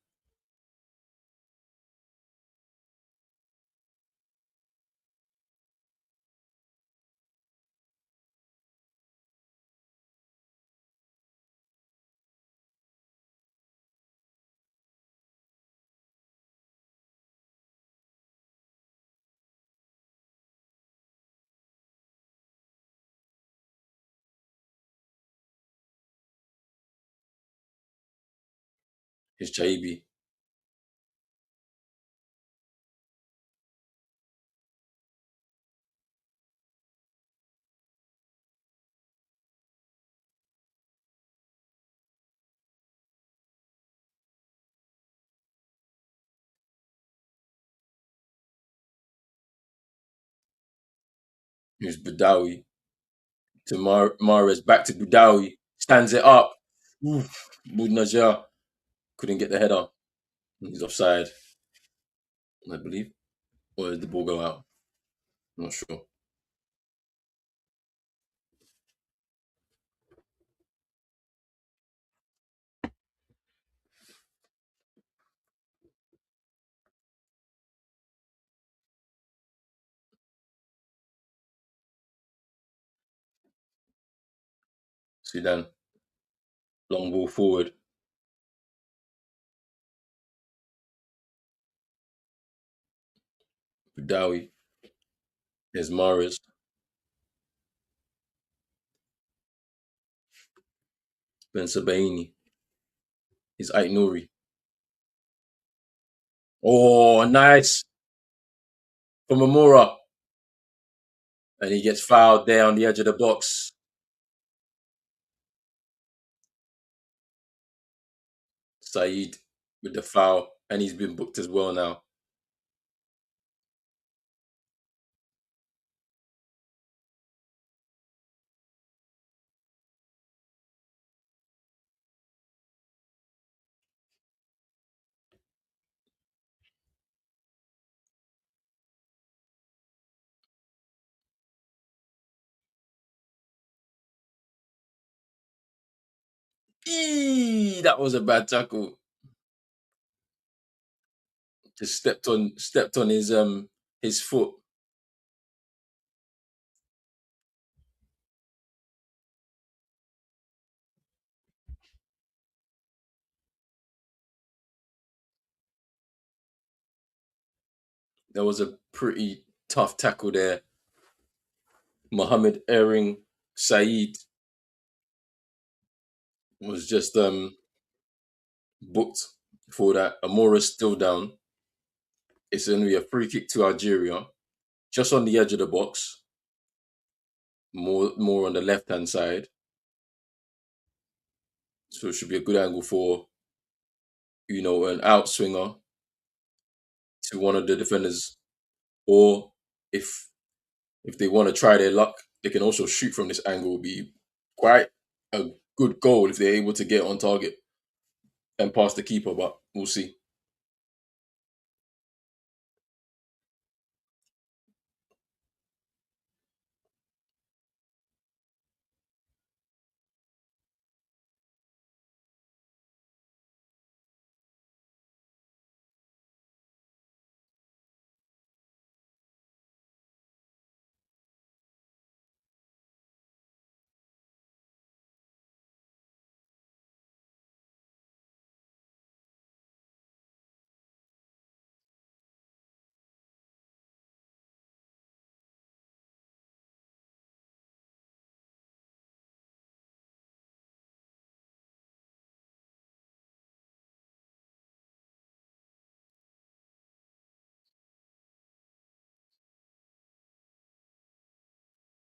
Here's Chaibi. Here's Badawi. To Mares. Back to Badawi. Stands it up. Oof. Budnajar couldn't get the header. He's offside, I believe. Or did the ball go out? I'm not sure. Sudan. Long ball forward. Badawi. There's Mares. Ben Sabaini. He's Ait Nouri. Oh, nice from Amora. And he gets fouled there on the edge of the box. Saeed with the foul. And he's been booked as well now. Eee, that was a bad tackle. Just stepped on his foot. That was a pretty tough tackle there. Mohammed Ering Saeed was just booked for that. Amora's still down. It's going to be a free kick to Algeria, just on the edge of the box, more on the left hand side. So it should be a good angle for an outswinger to one of the defenders, or if if they want to try their luck, they can also shoot from this angle. It'll be quite a good goal if they're able to get on target and pass the keeper, but we'll see.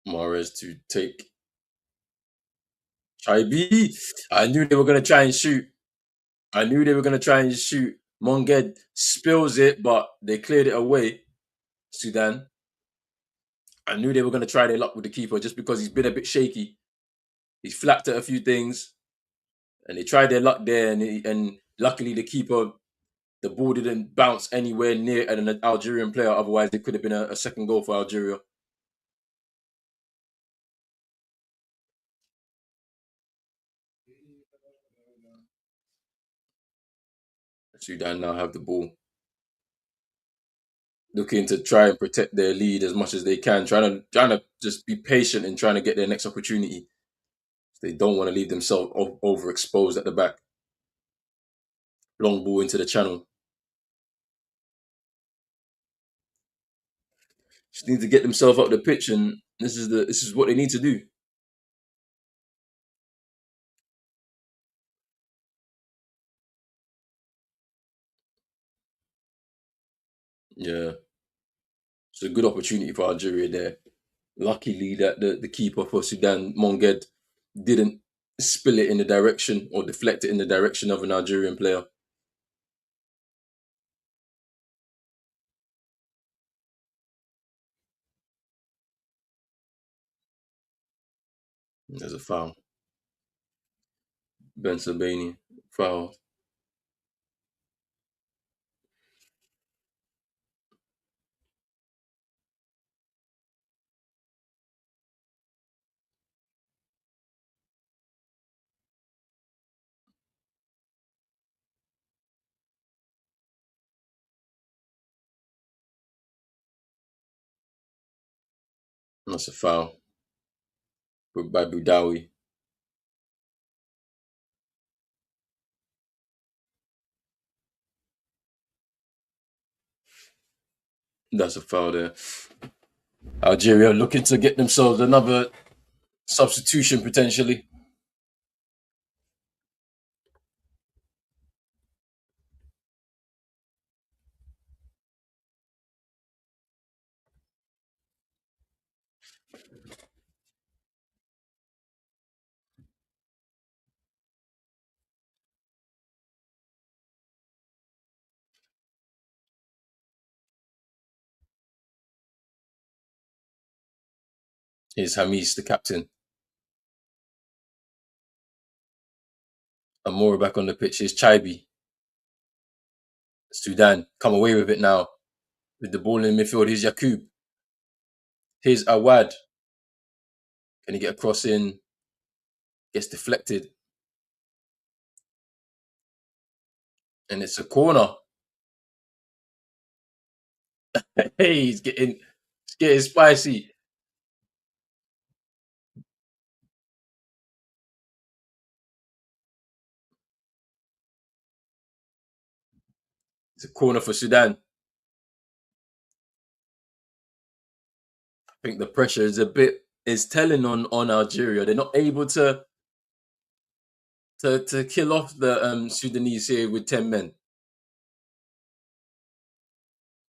Mahrez to take Chaibi. I knew they were going to try and shoot. I knew they were going to try and shoot. Monged spills it, but they cleared it away. Sudan. I knew they were going to try their luck with the keeper just because he's been a bit shaky. He's flapped at a few things, and they tried their luck there. And luckily, the ball didn't bounce anywhere near an Algerian player. Otherwise, it could have been a second goal for Algeria. Sudan now have the ball, looking to try and protect their lead as much as they can, trying to just be patient and trying to get their next opportunity. They don't want to leave themselves overexposed at the back. Long ball into the channel. Just need to get themselves up the pitch, and this is what they need to do. Yeah, it's a good opportunity for Algeria there. Luckily, that the keeper for Sudan, Monged, didn't spill it in the direction or deflect it in the direction of an Algerian player. There's a foul. Ben Sabani foul. That's a foul by Boudawi. That's a foul there. Algeria looking to get themselves another substitution potentially. Here's Hamis, the captain. Amora back on the pitch. Here's Chaibi. Sudan. Come away with it now. With the ball in midfield. Here's Yakub. Here's Awad. Can he get a cross in? Gets deflected. And it's a corner. Hey, it's getting spicy. It's a corner for Sudan. I think the pressure is telling on Algeria. They're not able to kill off the Sudanese here with 10 men.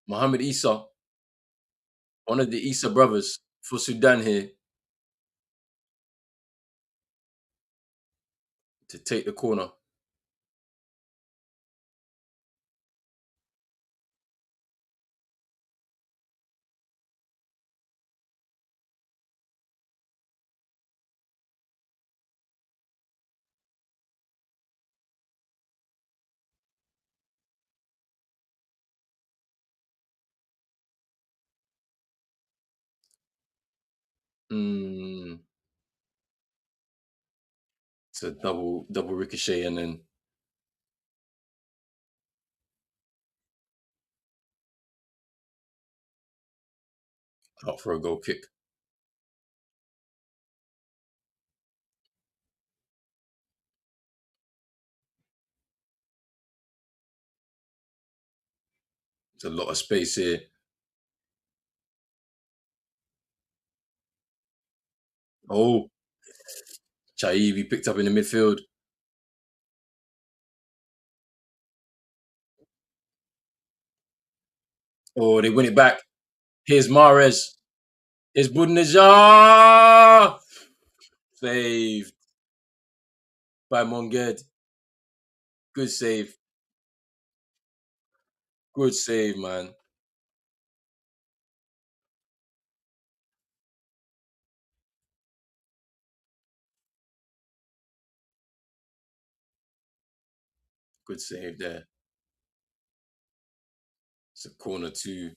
Mohamed Issa, one of the Issa brothers for Sudan here to take the corner. Mm, it's a double ricochet and then out for a goal kick. It's a lot of space here. Oh, Chaibi picked up in the midfield. Oh, they win it back. Here's Mahrez. Here's Budnejar. Saved by Monged. Good save. Good save, man. Good save there. It's a corner two.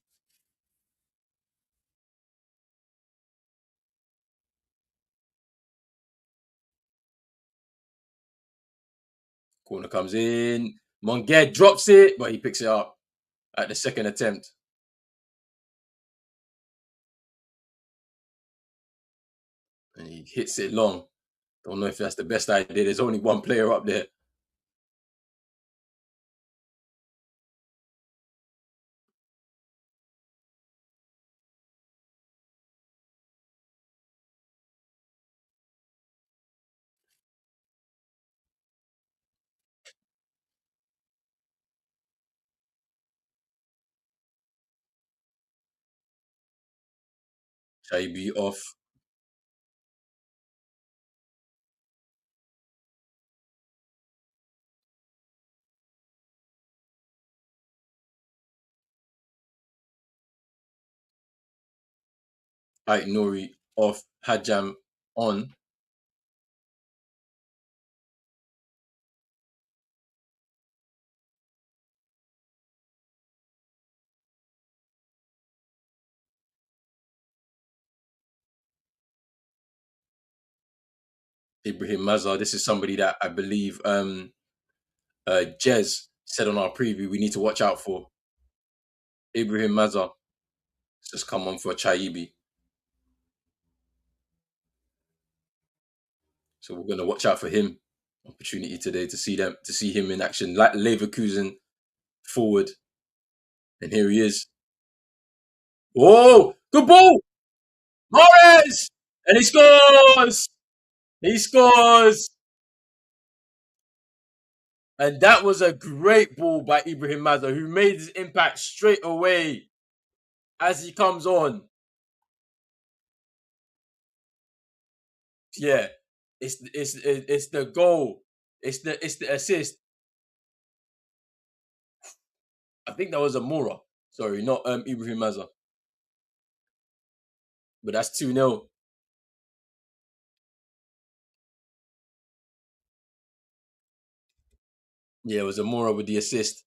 Corner comes in. Monged drops it, but he picks it up at the second attempt. And he hits it long. Don't know if that's the best idea. There's only one player up there. Shaibi off. Ait Nori off. Hajam on. Ibrahim Mazar. This is somebody that I believe Jez said on our preview we need to watch out for. Ibrahim Mazar just come on for Chaibi. So we're gonna watch out for him. Opportunity today to see him in action, like Leverkusen forward. And here he is. Oh, good ball! Morris! And he scores! He scores! And that was a great ball by Ibrahim Mazza, who made his impact straight away as he comes on. Yeah, it's the goal. It's the assist. I think that was a Mura. Sorry, not Ibrahim Maza. But that's 2-0. Yeah, it was a Mura with the assist.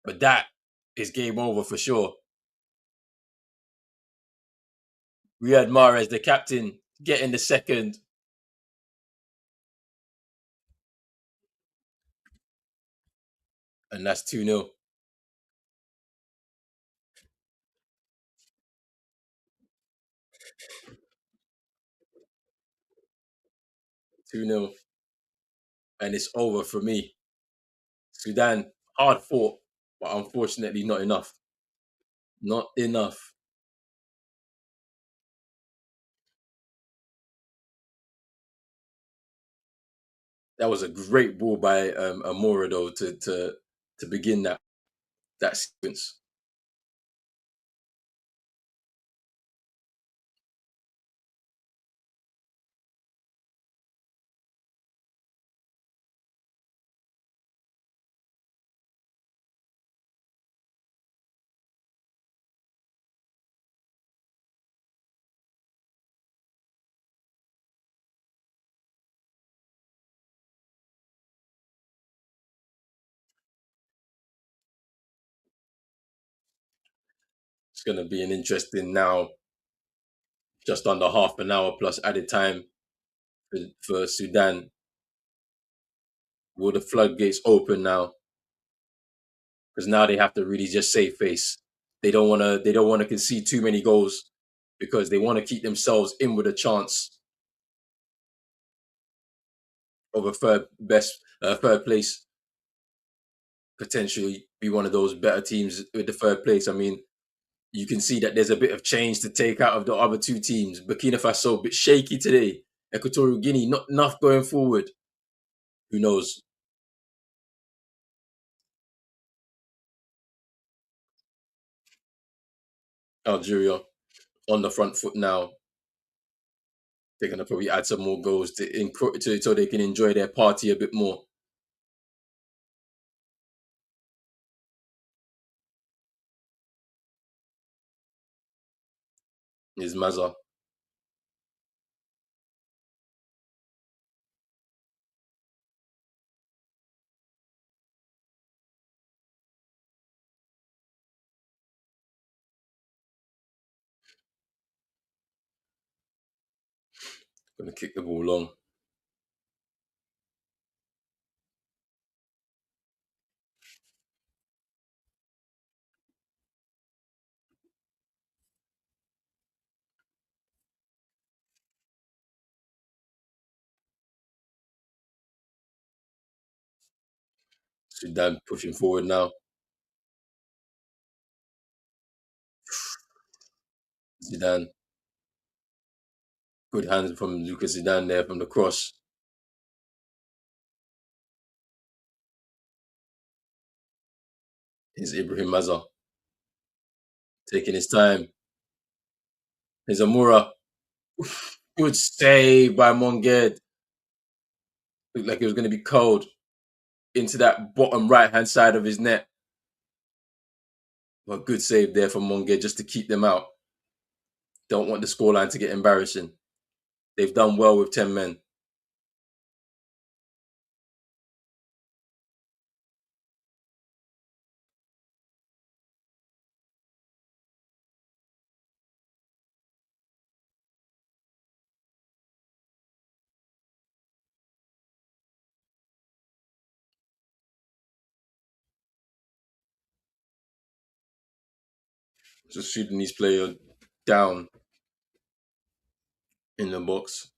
But that is game over for sure. Riyad Mahrez, the captain, getting the second, and that's 2-0. 2-0. And it's over for me. Sudan, hard fought, but unfortunately not enough. Not enough. That was a great ball by Amora though to begin that sequence. It's going to be an interesting now, just under half an hour plus added time for Sudan. Will the floodgates open now? Because now they have to really just save face. They don't want to. They don't want to concede too many goals because they want to keep themselves in with a chance of a third place, potentially be one of those better teams with the third place. I mean, you can see that there's a bit of change to take out of the other two teams. Burkina Faso a bit shaky today. Equatorial Guinea not enough going forward. Who knows? Algeria on the front foot now. They're gonna probably add some more goals so they can enjoy their party a bit more. Is Mazza gonna kick the ball long? Sudan pushing forward now. Zidane, good hands from Lucas Zidane there from the cross. Here's Ibrahim Mazza taking his time. Here's Amura. Good save by Monged. Looked like it was going to be cold into that bottom right hand side of his net. But good save there from Monged just to keep them out. Don't want the scoreline to get embarrassing. They've done well with 10 men. So Sudanese player down in the box.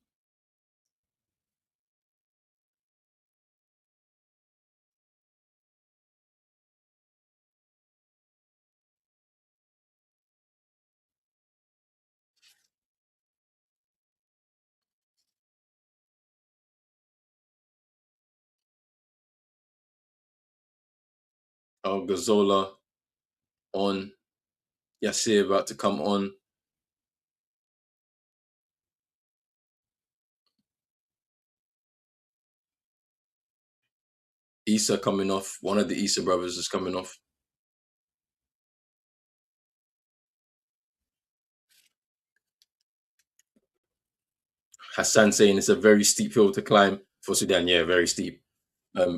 Gazola on. Yassir about to come on. Issa coming off. One of the Issa brothers is coming off. Hassan saying it's a very steep hill to climb for Sudan. Yeah, very steep.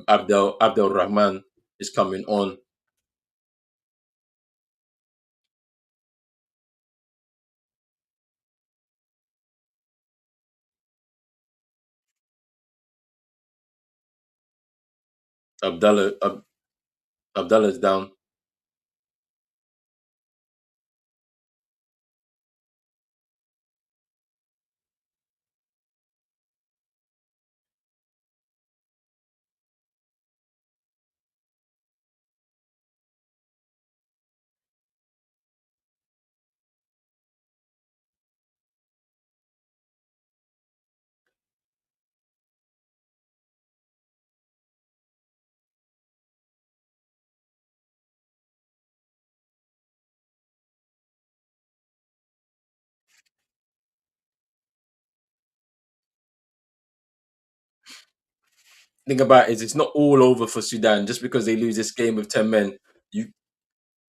Abdel Rahman is coming on. Abdallah Abdallah's down. Thing about it is it's not all over for Sudan just because they lose this game with 10 men. You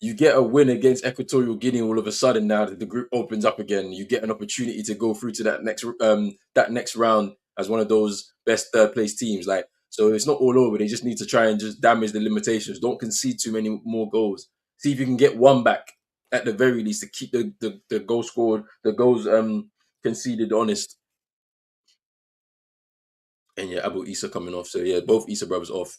you get a win against Equatorial Guinea all of a sudden now that the group opens up again. You get an opportunity to go through to that next round as one of those best third place teams. Like so it's not all over. They just need to try and just damage the limitations. Don't concede too many more goals. See if you can get one back at the very least to keep the goal scored, the goals conceded honest. And yeah, Abu Issa coming off. So yeah, both Issa brothers off.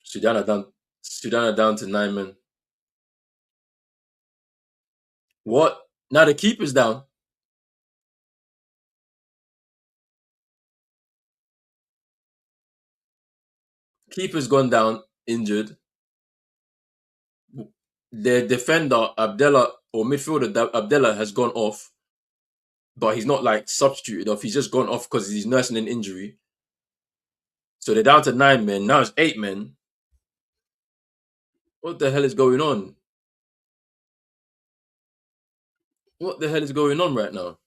Sudan are down. Sudan are down to 9 men. What? Now the keeper's down. Keeper's gone down, injured. Their defender Abdullah or midfielder Abdullah has gone off, but he's not like substituted off. He's just gone off because he's nursing an injury. So they're down to 9 men. Now it's 8 men. What the hell is going on? What the hell is going on right now?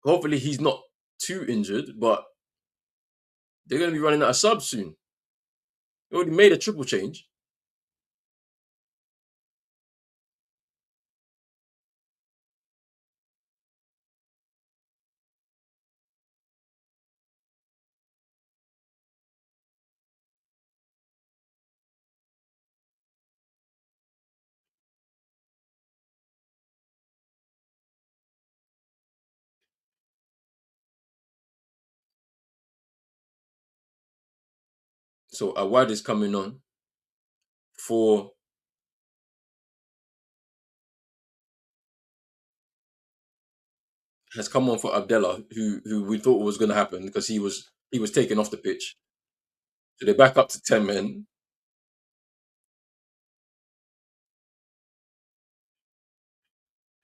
Hopefully he's not too injured, but they're going to be running out of subs soon. They already made a triple change. So Awad is coming on for has come on for Abdullah, who we thought was going to happen because he was taken off the pitch. So they're back up to 10 men,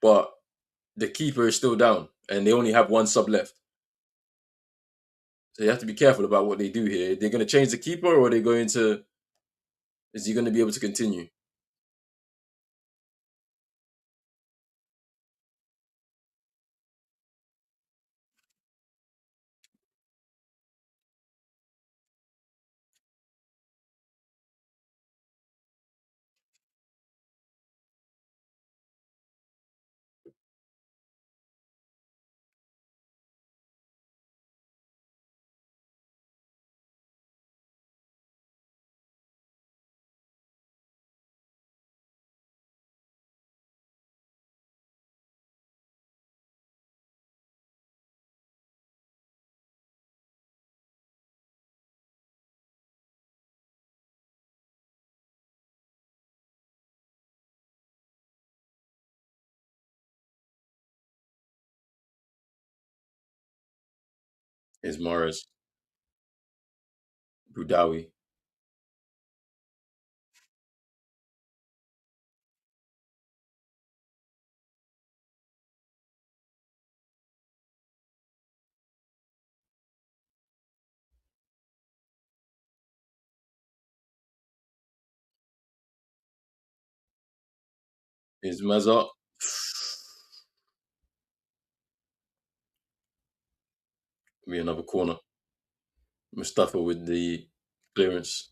but the keeper is still down, and they only have one sub left. So you have to be careful about what they do here. They're going to change the keeper, or are they going to? Is he going to be able to continue? Is Morris Budawi? Is Mazza. Be another corner. Mustafa with the clearance.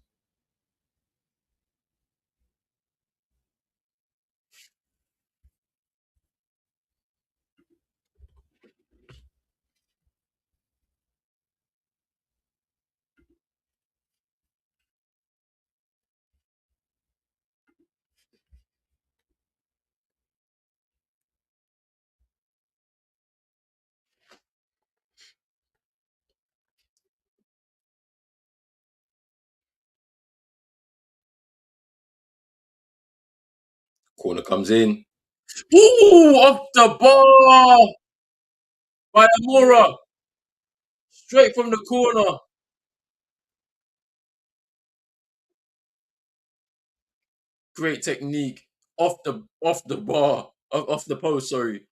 Corner comes in. Ooh, off the bar by Amora. Straight from the corner. Great technique. Off the bar. Off the post, sorry.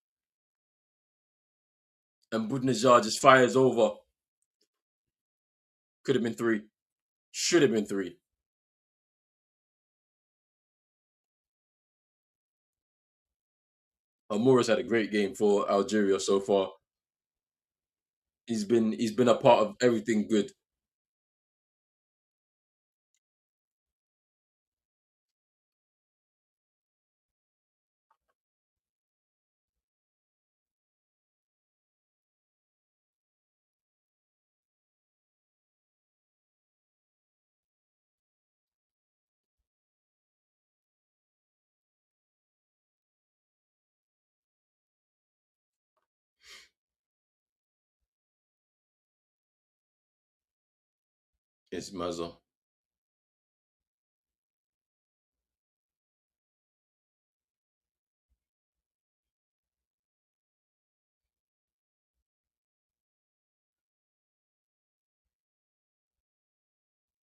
And Budnajar just fires over. Could have been three. Should have been three. Amora's had a great game for Algeria so far. He's been a part of everything good. It's Mazza.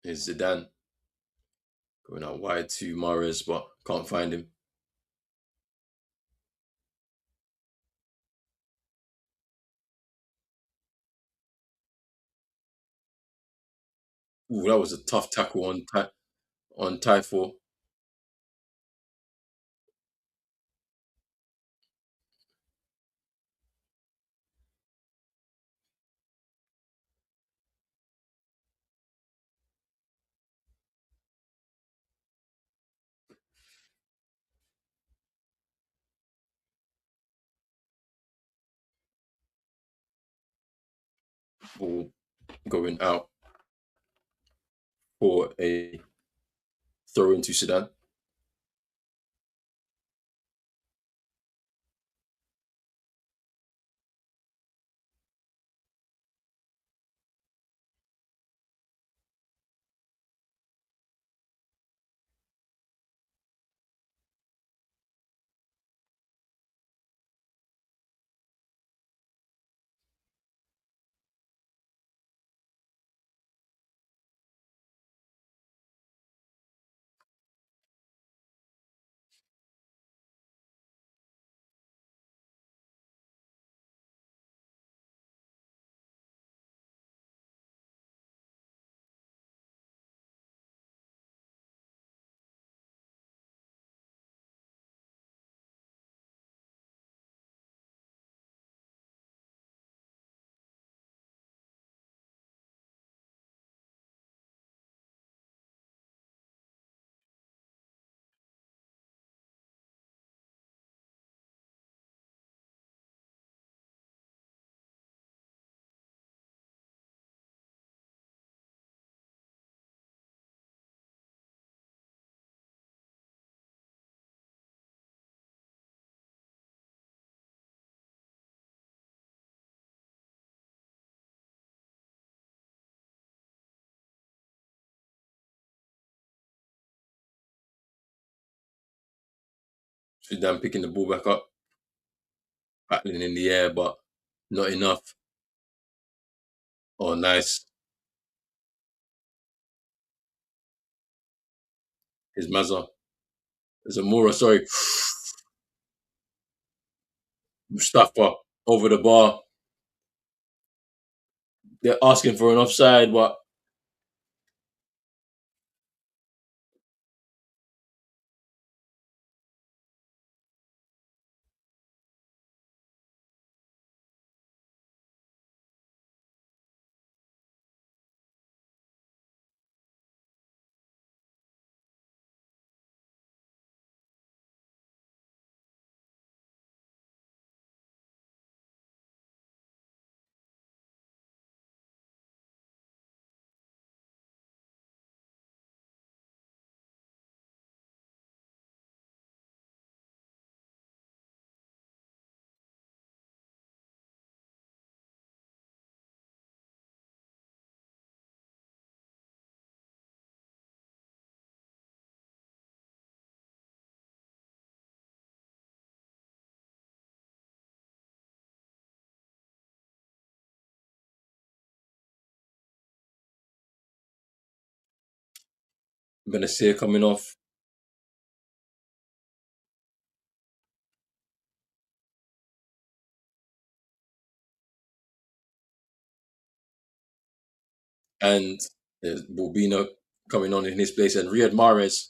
It's Zidane going out wide to Mahrez, but can't find him. Ooh, that was a tough tackle on Typhoon. Ball going out for a throw into Sudan. Sudan picking the ball back up, battling in the air, but not enough. Oh, nice. His Mazza. Zamora, sorry. Mustafa over the bar. They're asking for an offside, but Benacer coming off, and there's Bobina coming on in his place, and Riyad Mahrez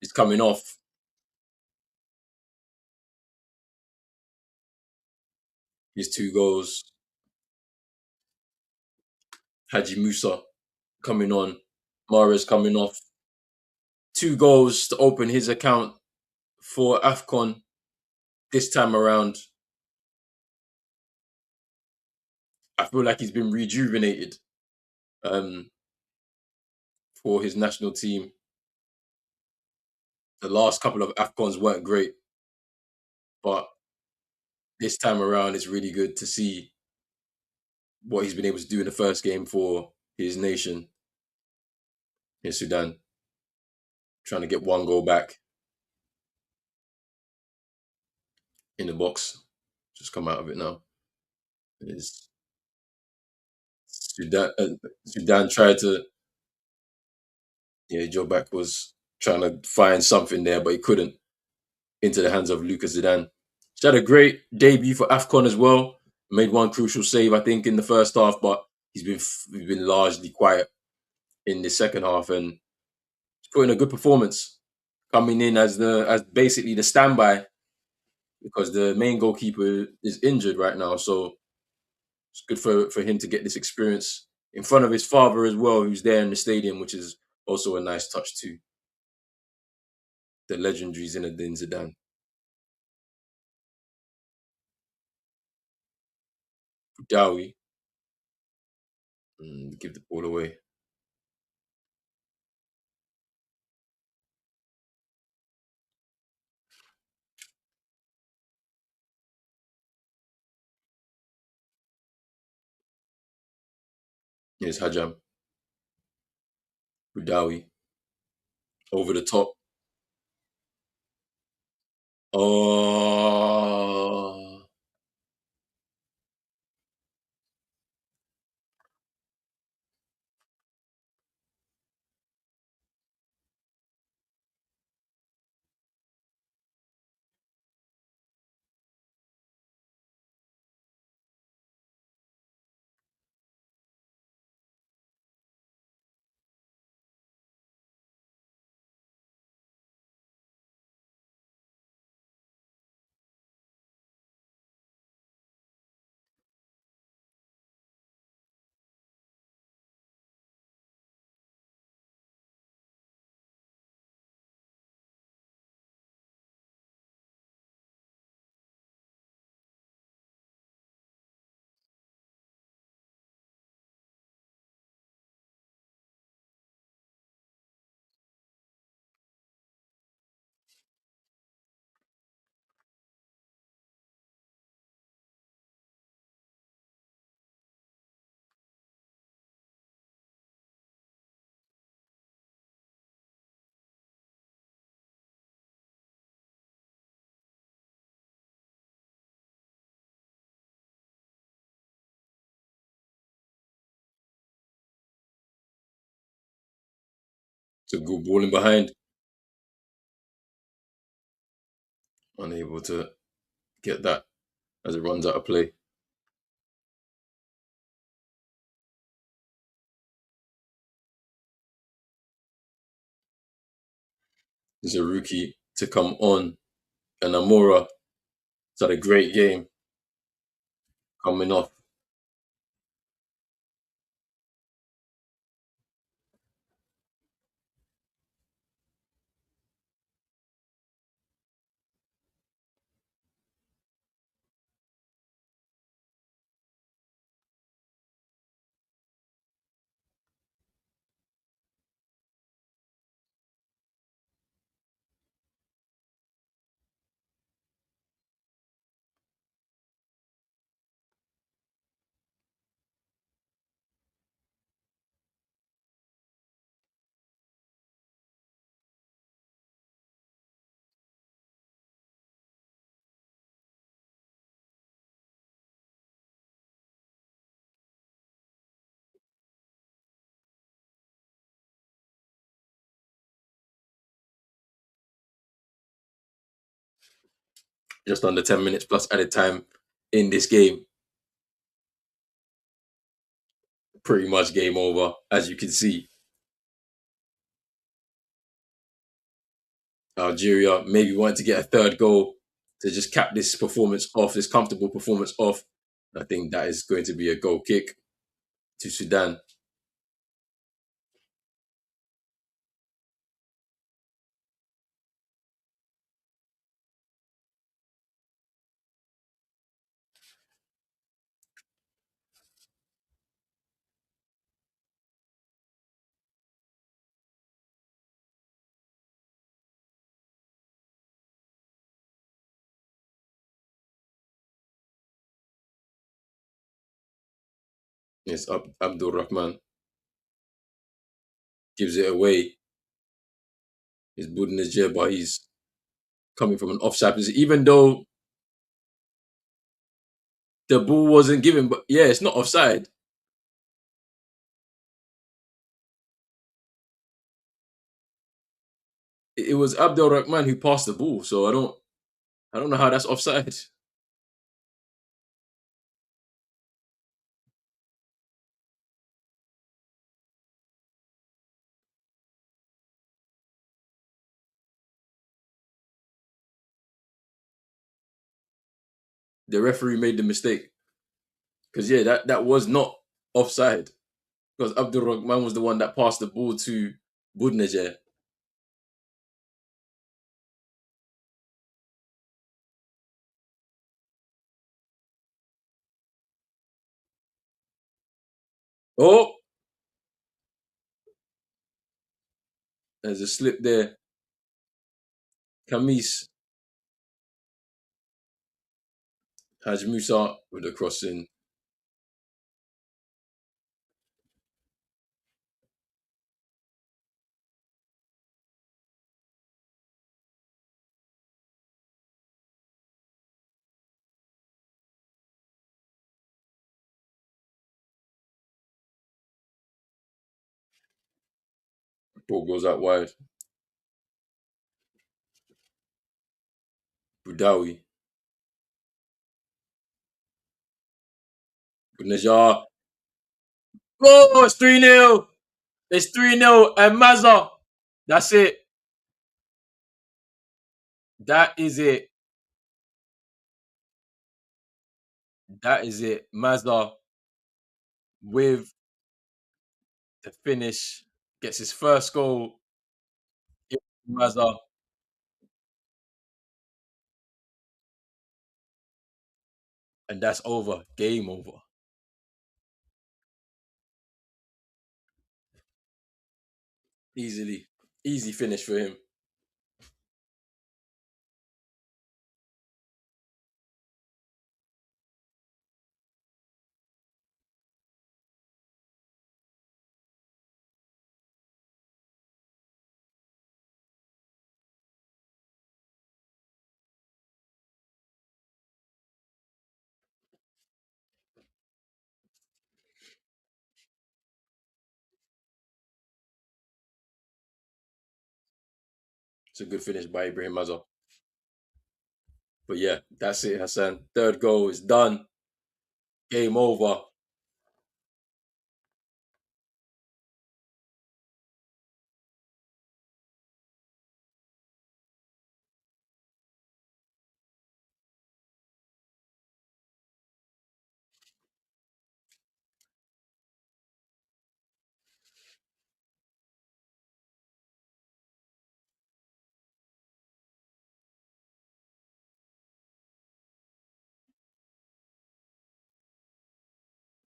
is coming off his 2 goals. Haji Musa coming on, Mahrez coming off 2 goals to open his account for Afcon this time around. I feel like he's been rejuvenated um, for his national team. The last couple of Afcons weren't great, but this time around, it's really good to see what he's been able to do in the first game for his nation in Sudan, trying to get 1 goal back in the box. Just come out of it now. Is Sudan? Sudan tried to. Yeah, Joe Back was trying to find something there, but he couldn't. Into the hands of Lucas Zidane. He's had a great debut for Afcon as well. Made one crucial save, I think, in the first half, but he's been largely quiet in the second half, and he's put in a good performance, coming in as basically the standby because the main goalkeeper is injured right now. So it's good for him to get this experience in front of his father as well, who's there in the stadium, which is also a nice touch too. The legendary Zinedine Zidane. Dowie, give the ball away. Here's Hajam, Udawi, over the top. Oh, it's a good ball in behind. Unable to get that as it runs out of play. There's a rookie to come on, and Amora has had a great game coming off. Just under 10 minutes plus added time in this game. Pretty much game over, as you can see. Algeria maybe wanted to get a third goal to just cap this performance off, this comfortable performance off. I think that is going to be a goal kick to Sudan. Yes, Abdul Rahman gives it away. He's Budinajir, but he's coming from an offside position. Even though the ball wasn't given, but yeah, it's not offside. It was Abdul Rahman who passed the ball, so I don't know how that's offside. The referee made the mistake because yeah, that was not offside because Abdul Rahman was the one that passed the ball to Budnajer. Oh, there's a slip there. Kamis Haj Musa with the crossing. Ball goes out wide. Budawi. Budnajar. Oh, it's 3-0. It's 3-0. And Mazza. That's it. That is it. That is it. Mazda with the finish gets his first goal. Mazda, and that's over. Game over. Easily. Easy finish for him. It's a good finish by Ibrahim Mazda. But yeah, that's it, Hassan. Third goal is done. Game over.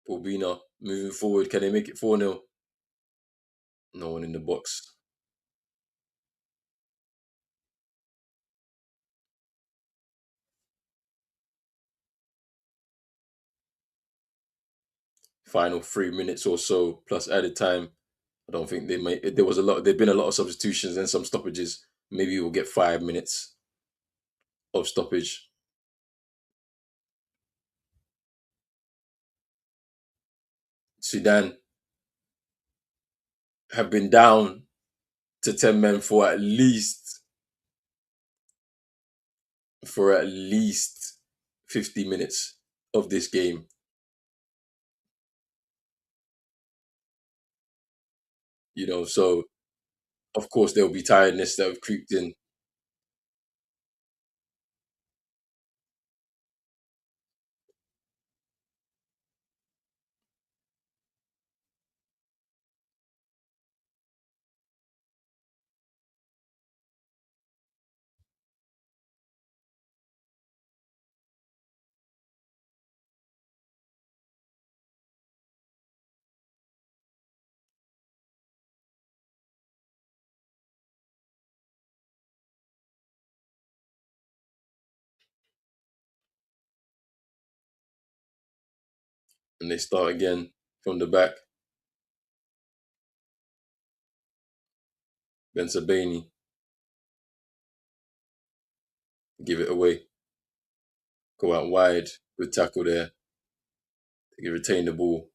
Bobina moving forward. Can they make it 4-0? No one in the box. Final 3 minutes or so plus added time. I don't think they may. There was a lot. There've been a lot of substitutions and some stoppages. Maybe we'll get 5 minutes of stoppage. Sudan have been down to 10 men for at least for at least 50 minutes of this game. So of course there'll be tiredness that have creeped in. And they start again from the back. Ben Sabani give it away. Go out wide. Good tackle there. They retain the ball.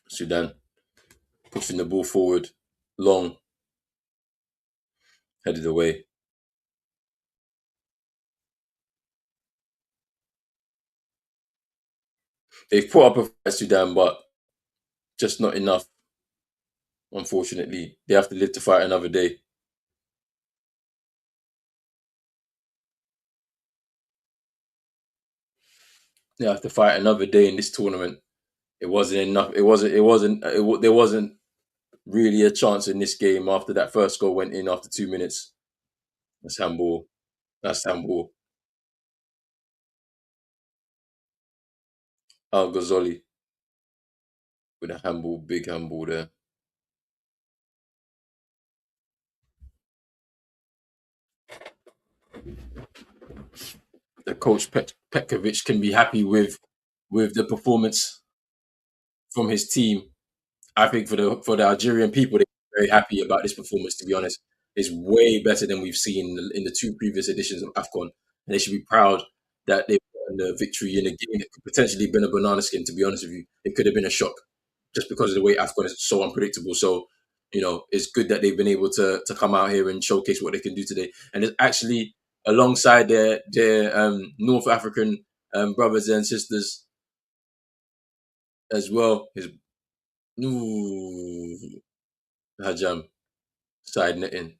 Sudan pushing the ball forward. Long. Headed away. They've put up a fight, Sudan, but just not enough. Unfortunately, they have to live to fight another day. They have to fight another day in this tournament. It wasn't enough. It wasn't. It wasn't. There wasn't really a chance in this game after that first goal went in after 2 minutes. That's handball. That's handball. Al Ghazali with a handball, big handball there. The coach Petkovic can be happy with the performance from his team. I think for the Algerian people, they're very happy about this performance. To be honest, it's way better than we've seen in the two previous editions of Afcon, and they should be proud that they've gotten the victory in a game that could potentially been a banana skin. To be honest with you, it could have been a shock just because of the way Afcon is so unpredictable. So, it's good that they've been able to come out here and showcase what they can do today. And it's actually alongside their North African brothers and sisters as well. His ooh, Hajam side netting.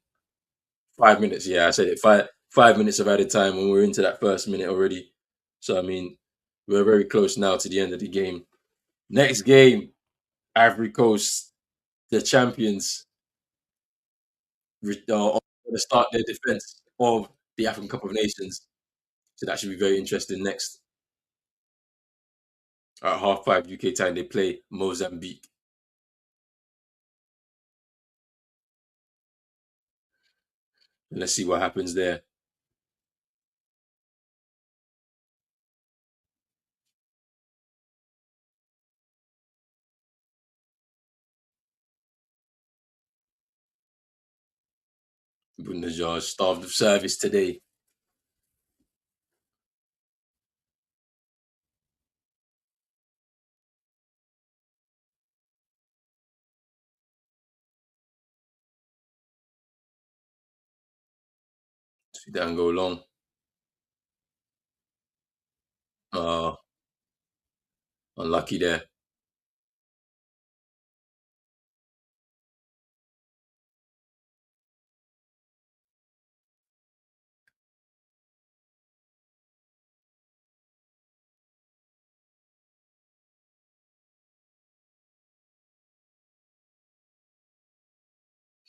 5 minutes, yeah, I said it. 5 minutes of added time, when we're into that first minute already. So I mean, we're very close now to the end of the game. Next game, Ivory Coast, the champions, are going to start their defense of the African Cup of Nations. So that should be very interesting. Next, at half 5 UK time, they play Mozambique. And let's see what happens there. Bundajar starved of service today. Sudan go long. Uh, Unlucky there.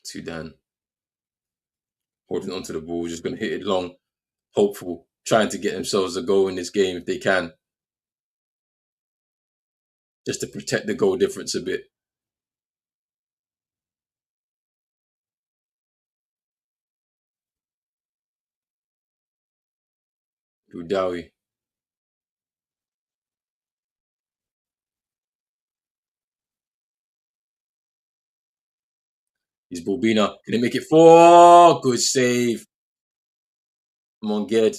Sudan holding onto the ball, just going to hit it long, hopeful, trying to get themselves a goal in this game if they can, just to protect the goal difference a bit. Udawi. He's Bulbina. Can he make it four? Good save. Monged.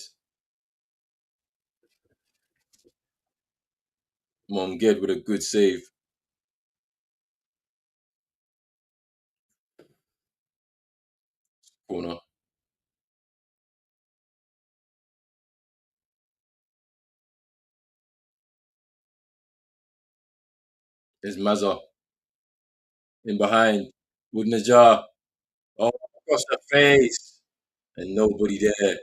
Monged with a good save. Corner. There's Mazza in behind. With Najar. Oh, across the face. And nobody there.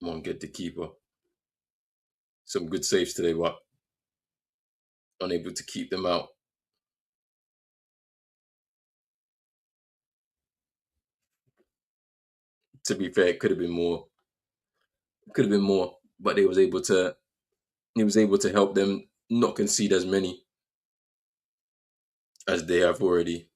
Monged the keeper. Some good saves today, but unable to keep them out. To be fair, it could have been more. Could have been more, but they was able to. He was able to help them not concede as many as they have already.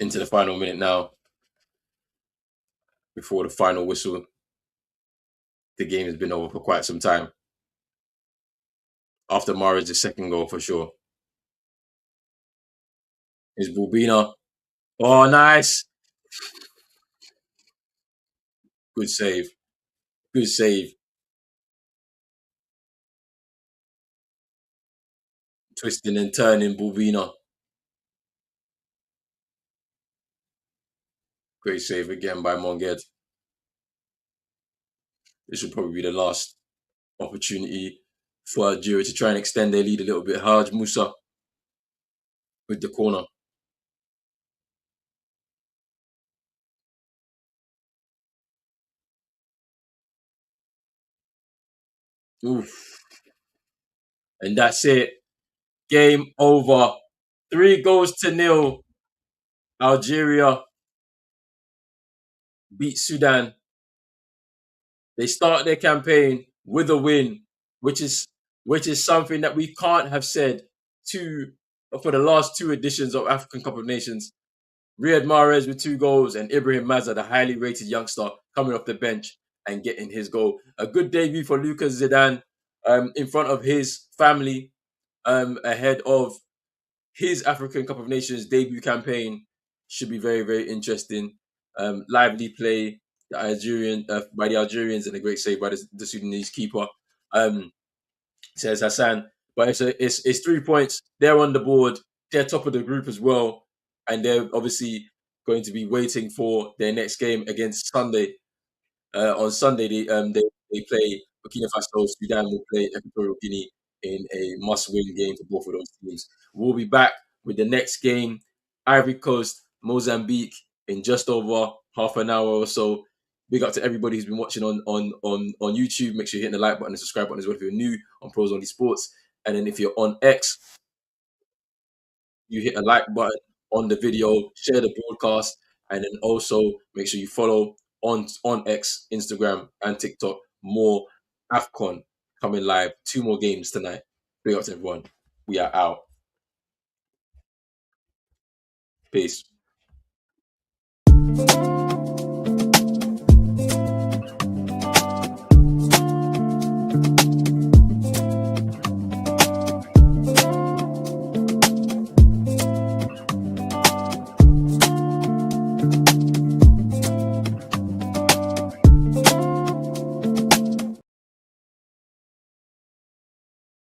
Into the final minute now, before the final whistle. The game has been over for quite some time. After Mahrez' second goal, for sure. Is Bulbina. Oh, nice. Good save. Good save. Twisting and turning Bulbina. Great save again by Monged. This will probably be the last opportunity for Algeria to try and extend their lead a little bit. Haj Musa with the corner. Oof. And that's it. Game over. 3-0. Algeria beat Sudan. They start their campaign with a win, which is which is something that we can't have said to for the last two editions of African Cup of Nations. Riyad Mahrez with 2 goals and Ibrahim Mazza, the highly rated youngster, coming off the bench and getting his goal. A good debut for Lucas Zidane in front of his family ahead of his African Cup of Nations debut campaign. Should be very, very interesting. Lively play by the Algerians and a great save by the Sudanese keeper. Um, says Hassan. But it's 3 points. They're on the board. They're top of the group as well, and they're obviously going to be waiting for their next game against Sunday. On Sunday, they play Burkina Faso. Sudan will play Equatorial Guinea in a must-win game for both of those teams. We'll be back with the next game, Ivory Coast, Mozambique, in just over half an hour or so. Big up to everybody who's been watching on YouTube. Make sure you hit the like button and subscribe button as well if you're new on Pros Only Sports. And then if you're on X, you hit a like button on the video, share the broadcast, and then also make sure you follow on X, Instagram, and TikTok. More Afcon coming live. 2 more games tonight. Big up to everyone. We are out. Peace.